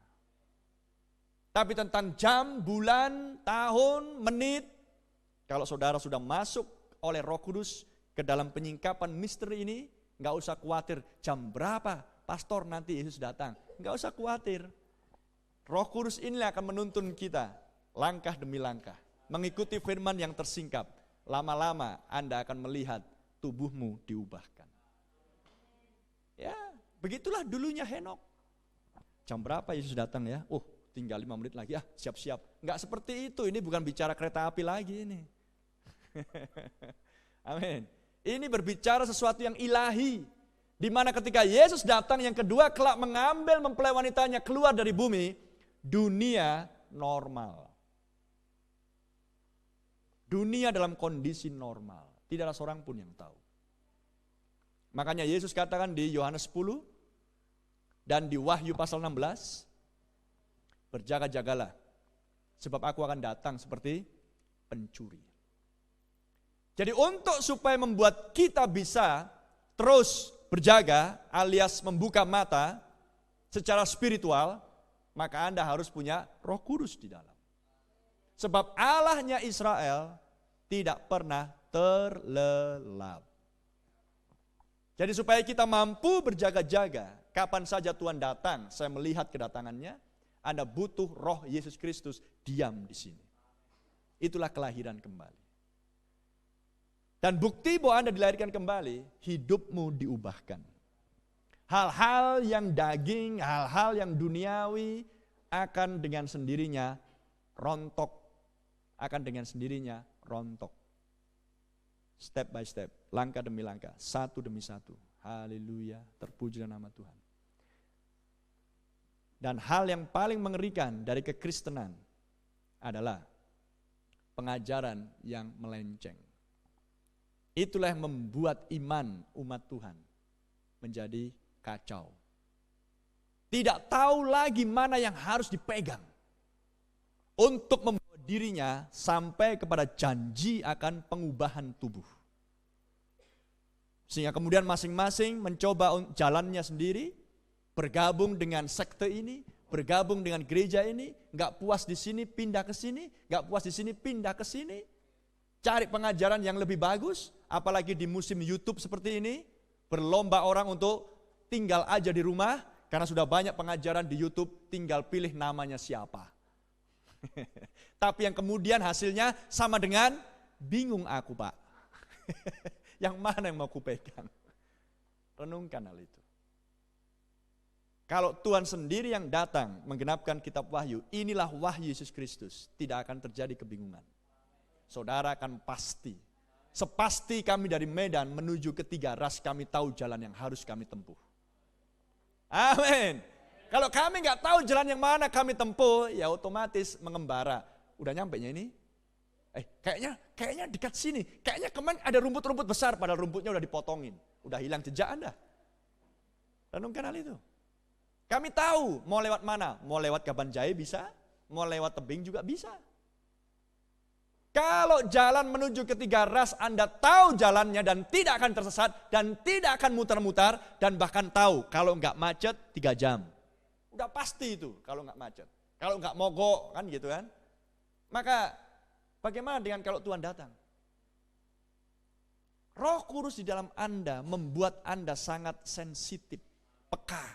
Tapi tentang jam, bulan, tahun, menit, kalau saudara sudah masuk oleh Roh Kudus ke dalam penyingkapan misteri ini, nggak usah khawatir jam berapa pastor nanti Yesus datang. Nggak usah khawatir. Roh Kudus inilah akan menuntun kita langkah demi langkah, mengikuti firman yang tersingkap. Lama-lama Anda akan melihat tubuhmu diubahkan. Ya, begitulah dulunya Henok. Jam berapa Yesus datang ya? Oh, tinggal 5 menit lagi, siap-siap. Enggak seperti itu, ini bukan bicara kereta api lagi ini. Amin. Ini berbicara sesuatu yang ilahi. Di mana ketika Yesus datang yang kedua kelak mengambil mempelai wanitanya keluar dari bumi, dunia normal. Dunia dalam kondisi normal. Tidak ada seorang pun yang tahu. Makanya Yesus katakan di Yohanes 10 dan di Wahyu pasal 16, berjaga-jagalah, sebab aku akan datang seperti pencuri. Jadi untuk supaya membuat kita bisa terus berjaga alias membuka mata secara spiritual, maka Anda harus punya Roh Kudus di dalam. Sebab Allahnya Israel tidak pernah terlelap. Jadi supaya kita mampu berjaga-jaga, kapan saja Tuhan datang, saya melihat kedatangannya, Anda butuh Roh Yesus Kristus diam di sini. Itulah kelahiran kembali. Dan bukti bahwa Anda dilahirkan kembali, hidupmu diubahkan. Hal-hal yang daging, hal-hal yang duniawi akan dengan sendirinya rontok. Akan dengan sendirinya rontok. Step by step, langkah demi langkah, satu demi satu. Haleluya, terpujilah nama Tuhan. Dan hal yang paling mengerikan dari kekristenan adalah pengajaran yang melenceng. Itulah yang membuat iman umat Tuhan menjadi kacau. Tidak tahu lagi mana yang harus dipegang untuk membawa dirinya sampai kepada janji akan pengubahan tubuh. Sehingga kemudian masing-masing mencoba jalannya sendiri, bergabung dengan sekte ini, bergabung dengan gereja ini, nggak puas di sini pindah ke sini, nggak puas di sini pindah ke sini, cari pengajaran yang lebih bagus, apalagi di musim YouTube seperti ini, berlomba orang untuk tinggal aja di rumah, karena sudah banyak pengajaran di YouTube, tinggal pilih namanya siapa. Tapi yang kemudian hasilnya sama dengan, bingung aku Pak. Yang mana yang mau kupegang? Renungkan hal itu. Kalau Tuhan sendiri yang datang menggenapkan kitab Wahyu, inilah wahyu Yesus Kristus, tidak akan terjadi kebingungan. Saudara akan pasti, sepasti kami dari Medan menuju ke 3 ras, kami tahu jalan yang harus kami tempuh. Amin. Kalau kami nggak tahu jalan yang mana kami tempuh, ya otomatis mengembara. Udah nyampenya ini? Kayaknya dekat sini. Kayaknya kemarin ada rumput-rumput besar, padahal rumputnya udah dipotongin. Udah hilang jejak Anda. Renungkan hal itu. Kami tahu mau lewat mana. Mau lewat Kabanjai bisa, mau lewat tebing juga bisa. Kalau jalan menuju ke 3 ras, Anda tahu jalannya dan tidak akan tersesat dan tidak akan muter-muter dan bahkan tahu kalau nggak macet 3 jam. Udah pasti itu kalau nggak macet. Kalau nggak mogok kan gitu kan. Maka bagaimana dengan kalau Tuhan datang? Roh Kudus di dalam Anda membuat Anda sangat sensitif, peka.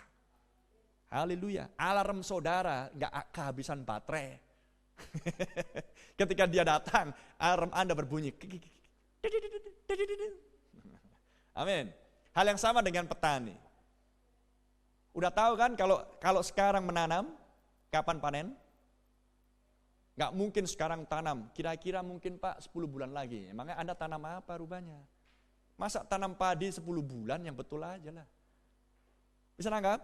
Haleluya. Alarm saudara nggak kehabisan baterai. Ketika dia datang, alarm Anda berbunyi. Amin. Hal yang sama dengan petani. Udah tahu kan kalau sekarang menanam, kapan panen? Nggak mungkin sekarang tanam, kira-kira mungkin Pak 10 bulan lagi. Emangnya Anda tanam apa rupanya? Masa tanam padi 10 bulan, yang betul aja lah. Bisa nangkap?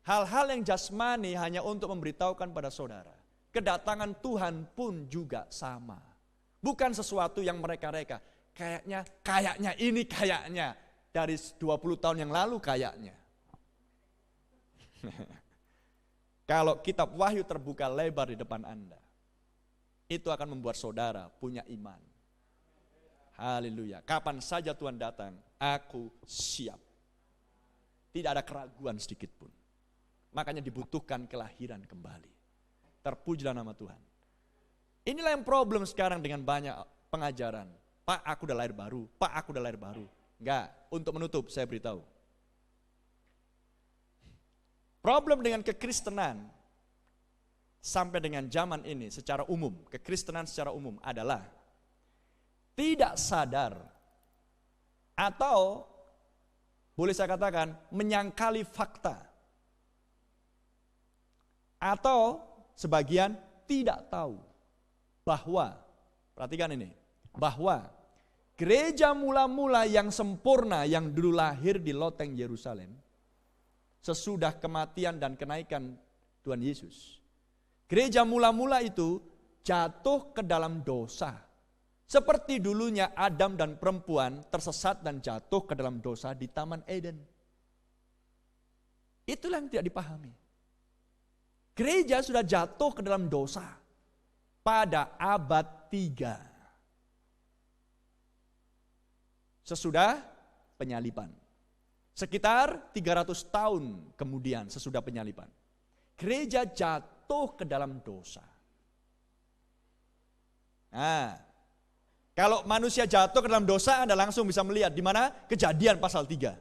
Hal-hal yang jasmani hanya untuk memberitahukan pada saudara. Kedatangan Tuhan pun juga sama. Bukan sesuatu yang mereka-reka. Kayaknya. Dari 20 tahun yang lalu kayaknya. Kalau kitab Wahyu terbuka lebar di depan Anda, itu akan membuat saudara punya iman. Haleluya. Kapan saja Tuhan datang, aku siap. Tidak ada keraguan sedikit pun. Makanya dibutuhkan kelahiran kembali. Terpujilah nama Tuhan. Inilah yang problem sekarang dengan banyak pengajaran. Pak, aku udah lahir baru. Pak, aku udah lahir baru. Enggak, untuk menutup saya beritahu. Problem dengan kekristenan sampai dengan zaman ini secara umum, kekristenan secara umum adalah tidak sadar atau boleh saya katakan menyangkali fakta. Atau sebagian tidak tahu bahwa, perhatikan ini, bahwa gereja mula-mula yang sempurna yang dulu lahir di loteng Yerusalem, sesudah kematian dan kenaikan Tuhan Yesus, gereja mula-mula itu jatuh ke dalam dosa. Seperti dulunya Adam dan perempuan tersesat dan jatuh ke dalam dosa di Taman Eden. Itulah yang tidak dipahami. Gereja sudah jatuh ke dalam dosa pada abad 3. Sesudah penyaliban. Sekitar 300 tahun kemudian sesudah penyaliban. Gereja jatuh ke dalam dosa. Nah, kalau manusia jatuh ke dalam dosa, Anda langsung bisa melihat di mana Kejadian pasal 3.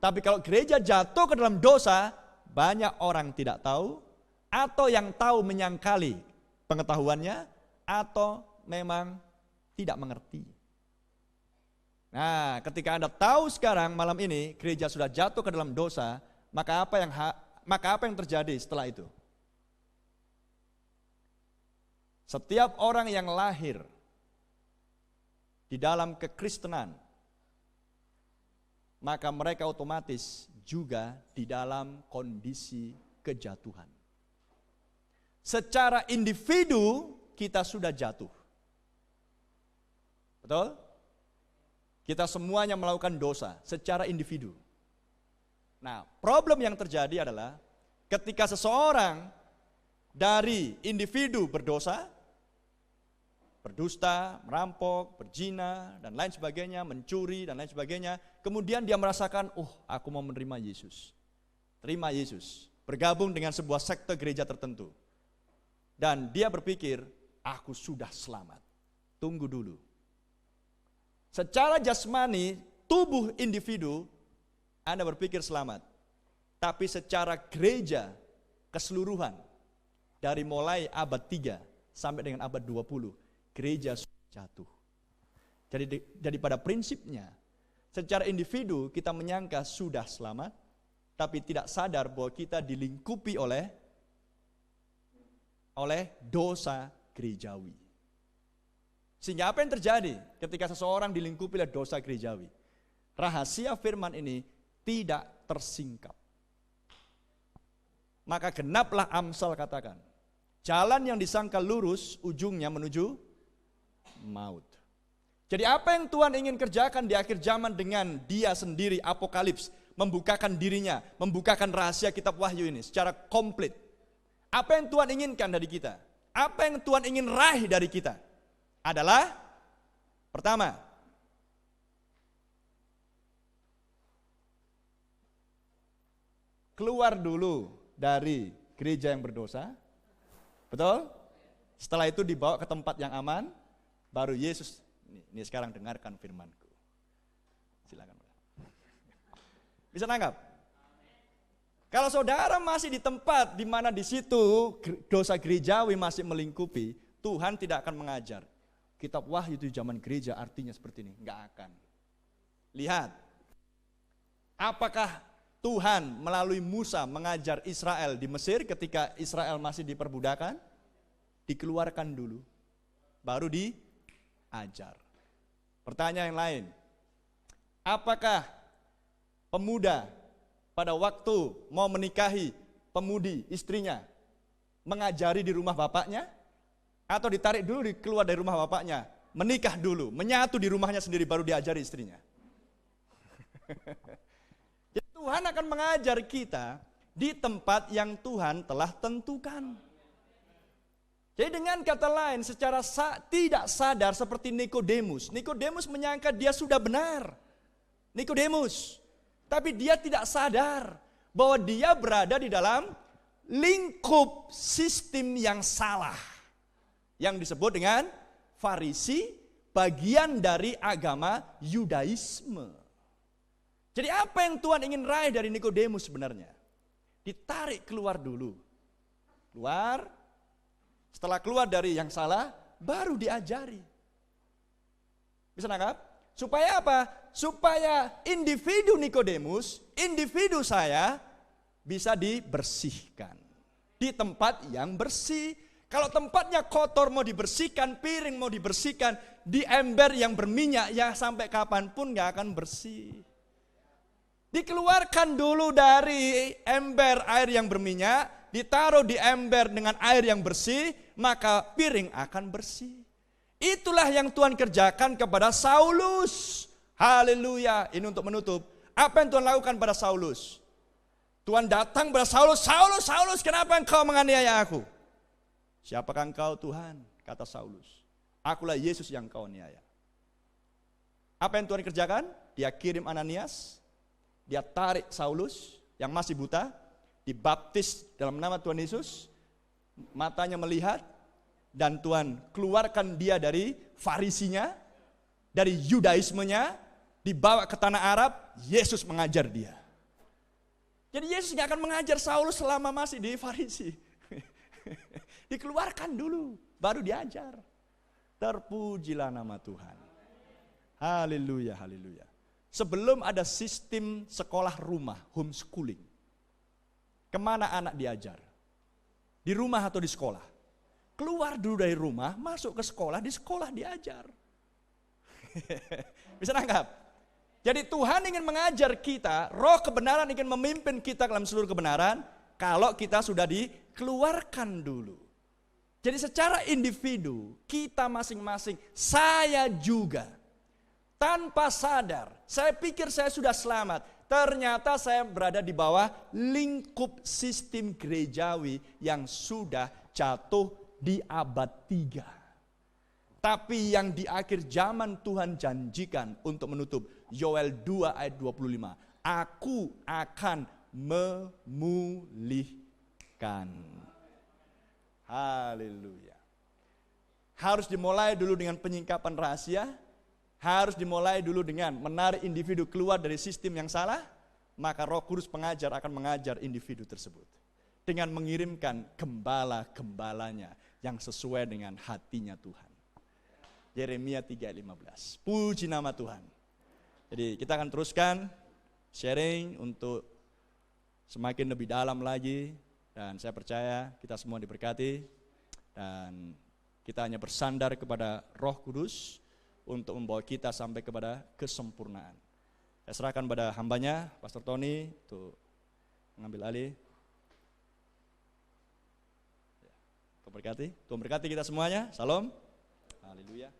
Tapi kalau gereja jatuh ke dalam dosa, banyak orang tidak tahu, atau yang tahu menyangkali pengetahuannya, atau memang tidak mengerti. Nah, ketika Anda tahu sekarang malam ini gereja sudah jatuh ke dalam dosa, maka apa yang terjadi setelah itu? Setiap orang yang lahir di dalam kekristenan, maka mereka otomatis juga di dalam kondisi kejatuhan. Secara individu kita sudah jatuh. Betul? Kita semuanya melakukan dosa secara individu. Nah, problem yang terjadi adalah ketika seseorang dari individu berdosa, berdusta, merampok, berzina, dan lain sebagainya, mencuri, dan lain sebagainya. Kemudian dia merasakan, aku mau menerima Yesus. Terima Yesus. Bergabung dengan sebuah sekte gereja tertentu. Dan dia berpikir, aku sudah selamat. Tunggu dulu. Secara jasmani, tubuh individu Anda berpikir selamat. Tapi secara gereja keseluruhan, dari mulai abad 3 sampai dengan abad 20, gereja sudah jatuh. Jadi pada prinsipnya, secara individu kita menyangka sudah selamat, tapi tidak sadar bahwa kita dilingkupi oleh dosa gerejawi. Sehingga apa yang terjadi ketika seseorang dilingkupi oleh dosa gerejawi? Rahasia firman ini tidak tersingkap. Maka genaplah Amsal katakan, jalan yang disangka lurus ujungnya menuju maut. Jadi apa yang Tuhan ingin kerjakan di akhir zaman dengan Dia sendiri, Apokalips, membukakan dirinya, membukakan rahasia kitab Wahyu ini secara komplit. Apa yang Tuhan inginkan dari kita? Apa yang Tuhan ingin raih dari kita? Adalah pertama, keluar dulu dari gereja yang berdosa. Betul? Setelah itu dibawa ke tempat yang aman, baru Yesus, ini sekarang dengarkan firman-Ku. Silakan. Bisa nangkap? Kalau saudara masih di tempat di mana di situ dosa gerejawi masih melingkupi, Tuhan tidak akan mengajar. Kitab Wahyu itu zaman gereja artinya seperti ini, enggak akan. Lihat, apakah Tuhan melalui Musa mengajar Israel di Mesir ketika Israel masih diperbudakan? Dikeluarkan dulu, baru diajar. Pertanyaan yang lain, apakah pemuda pada waktu mau menikahi pemudi istrinya mengajari di rumah bapaknya? Atau ditarik dulu keluar dari rumah bapaknya, menikah dulu, menyatu di rumahnya sendiri baru diajari istrinya? Jadi Tuhan akan mengajar kita di tempat yang Tuhan telah tentukan. Jadi dengan kata lain, secara tidak sadar seperti Nikodemus. Nikodemus menyangka dia sudah benar. Nikodemus. Tapi dia tidak sadar bahwa dia berada di dalam lingkup sistem yang salah. Yang disebut dengan Farisi, bagian dari agama Yudaisme. Jadi apa yang Tuhan ingin raih dari Nikodemus sebenarnya? Ditarik keluar dulu. Keluar, setelah keluar dari yang salah, baru diajari. Bisa nangkap? Supaya apa? Supaya individu Nikodemus, individu saya bisa dibersihkan. Di tempat yang bersih. Kalau tempatnya kotor mau dibersihkan, piring mau dibersihkan, di ember yang berminyak ya sampai kapanpun gak akan bersih. Dikeluarkan dulu dari ember air yang berminyak, ditaruh di ember dengan air yang bersih, maka piring akan bersih. Itulah yang Tuhan kerjakan kepada Saulus. Haleluya. Ini untuk menutup. Apa yang Tuhan lakukan pada Saulus? Tuhan datang pada Saulus, Saulus, Saulus, kenapa engkau menganiaya aku? Siapakah engkau Tuhan? Kata Saulus. Akulah Yesus yang engkau aniaya. Apa yang Tuhan kerjakan? Dia kirim Ananias, dia tarik Saulus yang masih buta, dibaptis dalam nama Tuhan Yesus, matanya melihat, dan Tuhan keluarkan dia dari Farisinya, dari Yudaismenya, dibawa ke tanah Arab, Yesus mengajar dia. Jadi Yesus gak akan mengajar Saulus selama masih di Farisi. Dikeluarkan dulu, baru diajar. Terpujilah nama Tuhan. Haleluya, haleluya. Sebelum ada sistem sekolah rumah, homeschooling, kemana anak diajar? Di rumah atau di sekolah? Keluar dulu dari rumah, masuk ke sekolah, di sekolah diajar. Bisa nangkap? Jadi Tuhan ingin mengajar kita, roh kebenaran ingin memimpin kita dalam seluruh kebenaran, kalau kita sudah dikeluarkan dulu. Jadi secara individu, kita masing-masing, saya juga, tanpa sadar, saya pikir saya sudah selamat. Ternyata saya berada di bawah lingkup sistem gerejawi yang sudah jatuh di abad 3. Tapi yang di akhir zaman Tuhan janjikan untuk menutup, Yoel 2 ayat 25. Aku akan memulihkan. Haleluya. Harus dimulai dulu dengan penyingkapan rahasia. Harus dimulai dulu dengan menarik individu keluar dari sistem yang salah. maka Roh Kudus pengajar akan mengajar individu tersebut dengan mengirimkan gembala-gembalanya yang sesuai dengan hatinya Tuhan. Yeremia 3:15. Puji nama Tuhan. Jadi kita akan teruskan sharing untuk semakin lebih dalam lagi, dan saya percaya kita semua diberkati dan kita hanya bersandar kepada Roh Kudus untuk membawa kita sampai kepada kesempurnaan. Saya serahkan pada hambanya, Pastor Tony, untuk mengambil alih. Tuhan berkati, Tuhan berkati kita semuanya. Salam. Haleluya.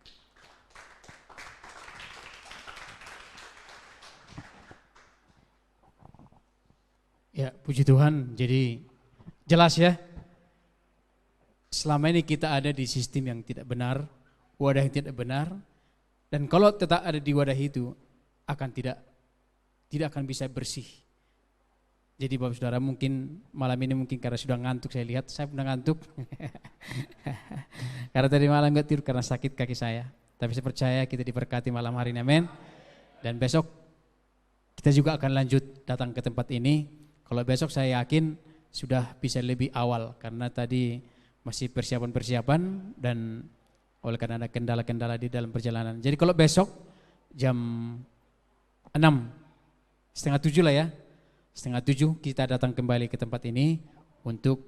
Ya, puji Tuhan. Jadi jelas ya, selama ini kita ada di sistem yang tidak benar, wadah yang tidak benar, dan kalau tetap ada di wadah itu akan tidak akan bisa bersih. Jadi Bapak Saudara mungkin malam ini mungkin karena sudah ngantuk, saya lihat saya sudah ngantuk. Karena tadi malam enggak tidur karena sakit kaki saya. Tapi saya percaya kita diberkati malam hari ini, amin. Dan besok kita juga akan lanjut datang ke tempat ini. Kalau besok saya yakin sudah bisa lebih awal karena tadi masih persiapan-persiapan dan oleh karena ada kendala-kendala di dalam perjalanan. Jadi kalau besok jam 6:30 lah ya, 6:30 kita datang kembali ke tempat ini untuk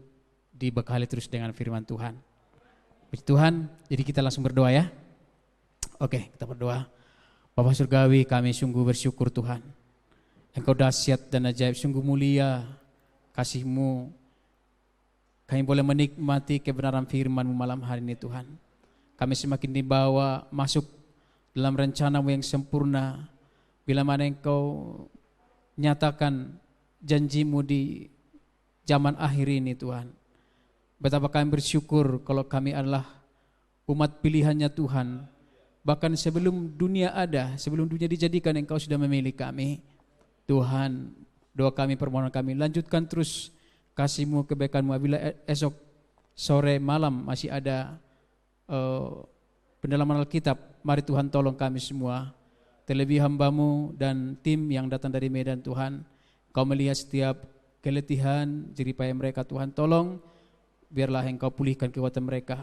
dibekali terus dengan firman Tuhan. Puji Tuhan, jadi kita langsung berdoa ya. Oke, kita berdoa. Bapa Surgawi, kami sungguh bersyukur Tuhan. Engkau dahsyat dan ajaib, sungguh mulia kasih-Mu. Kami boleh menikmati kebenaran firman-Mu malam hari ini Tuhan. Kami semakin dibawa masuk dalam rencana-Mu yang sempurna. Bila mana Engkau nyatakan janji-Mu di zaman akhir ini Tuhan. Betapa kami bersyukur kalau kami adalah umat pilihannya Tuhan. Bahkan sebelum dunia ada, sebelum dunia dijadikan Engkau sudah memilih kami. Tuhan, doa kami, permohonan kami, lanjutkan terus kasih-Mu, kebaikan-Mu. Bila esok sore malam masih ada pendalaman Alkitab, mari Tuhan tolong kami semua. Terlebih hamba-Mu dan tim yang datang dari Medan Tuhan. Kau melihat setiap keletihan, jeripaya mereka Tuhan. Tolong biarlah Engkau pulihkan kekuatan mereka.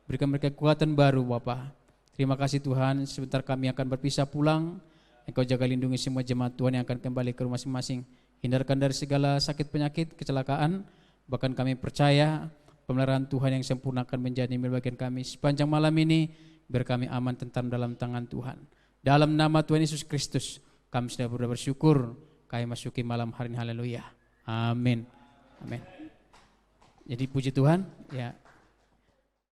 Berikan mereka kekuatan baru Bapa. Terima kasih Tuhan, sebentar kami akan berpisah pulang. Engkau jaga lindungi semua jemaat Tuhan yang akan kembali ke rumah masing-masing. Hindarkan dari segala sakit penyakit, kecelakaan. Bahkan kami percaya pemeliharaan Tuhan yang sempurna akan menjadi milik bagian kami. Sepanjang malam ini biar kami aman tentram dalam tangan Tuhan. Dalam nama Tuhan Yesus Kristus kami sudah bersyukur. Kami masuki malam hari ini, haleluya. Amin. Amin. Jadi puji Tuhan ya.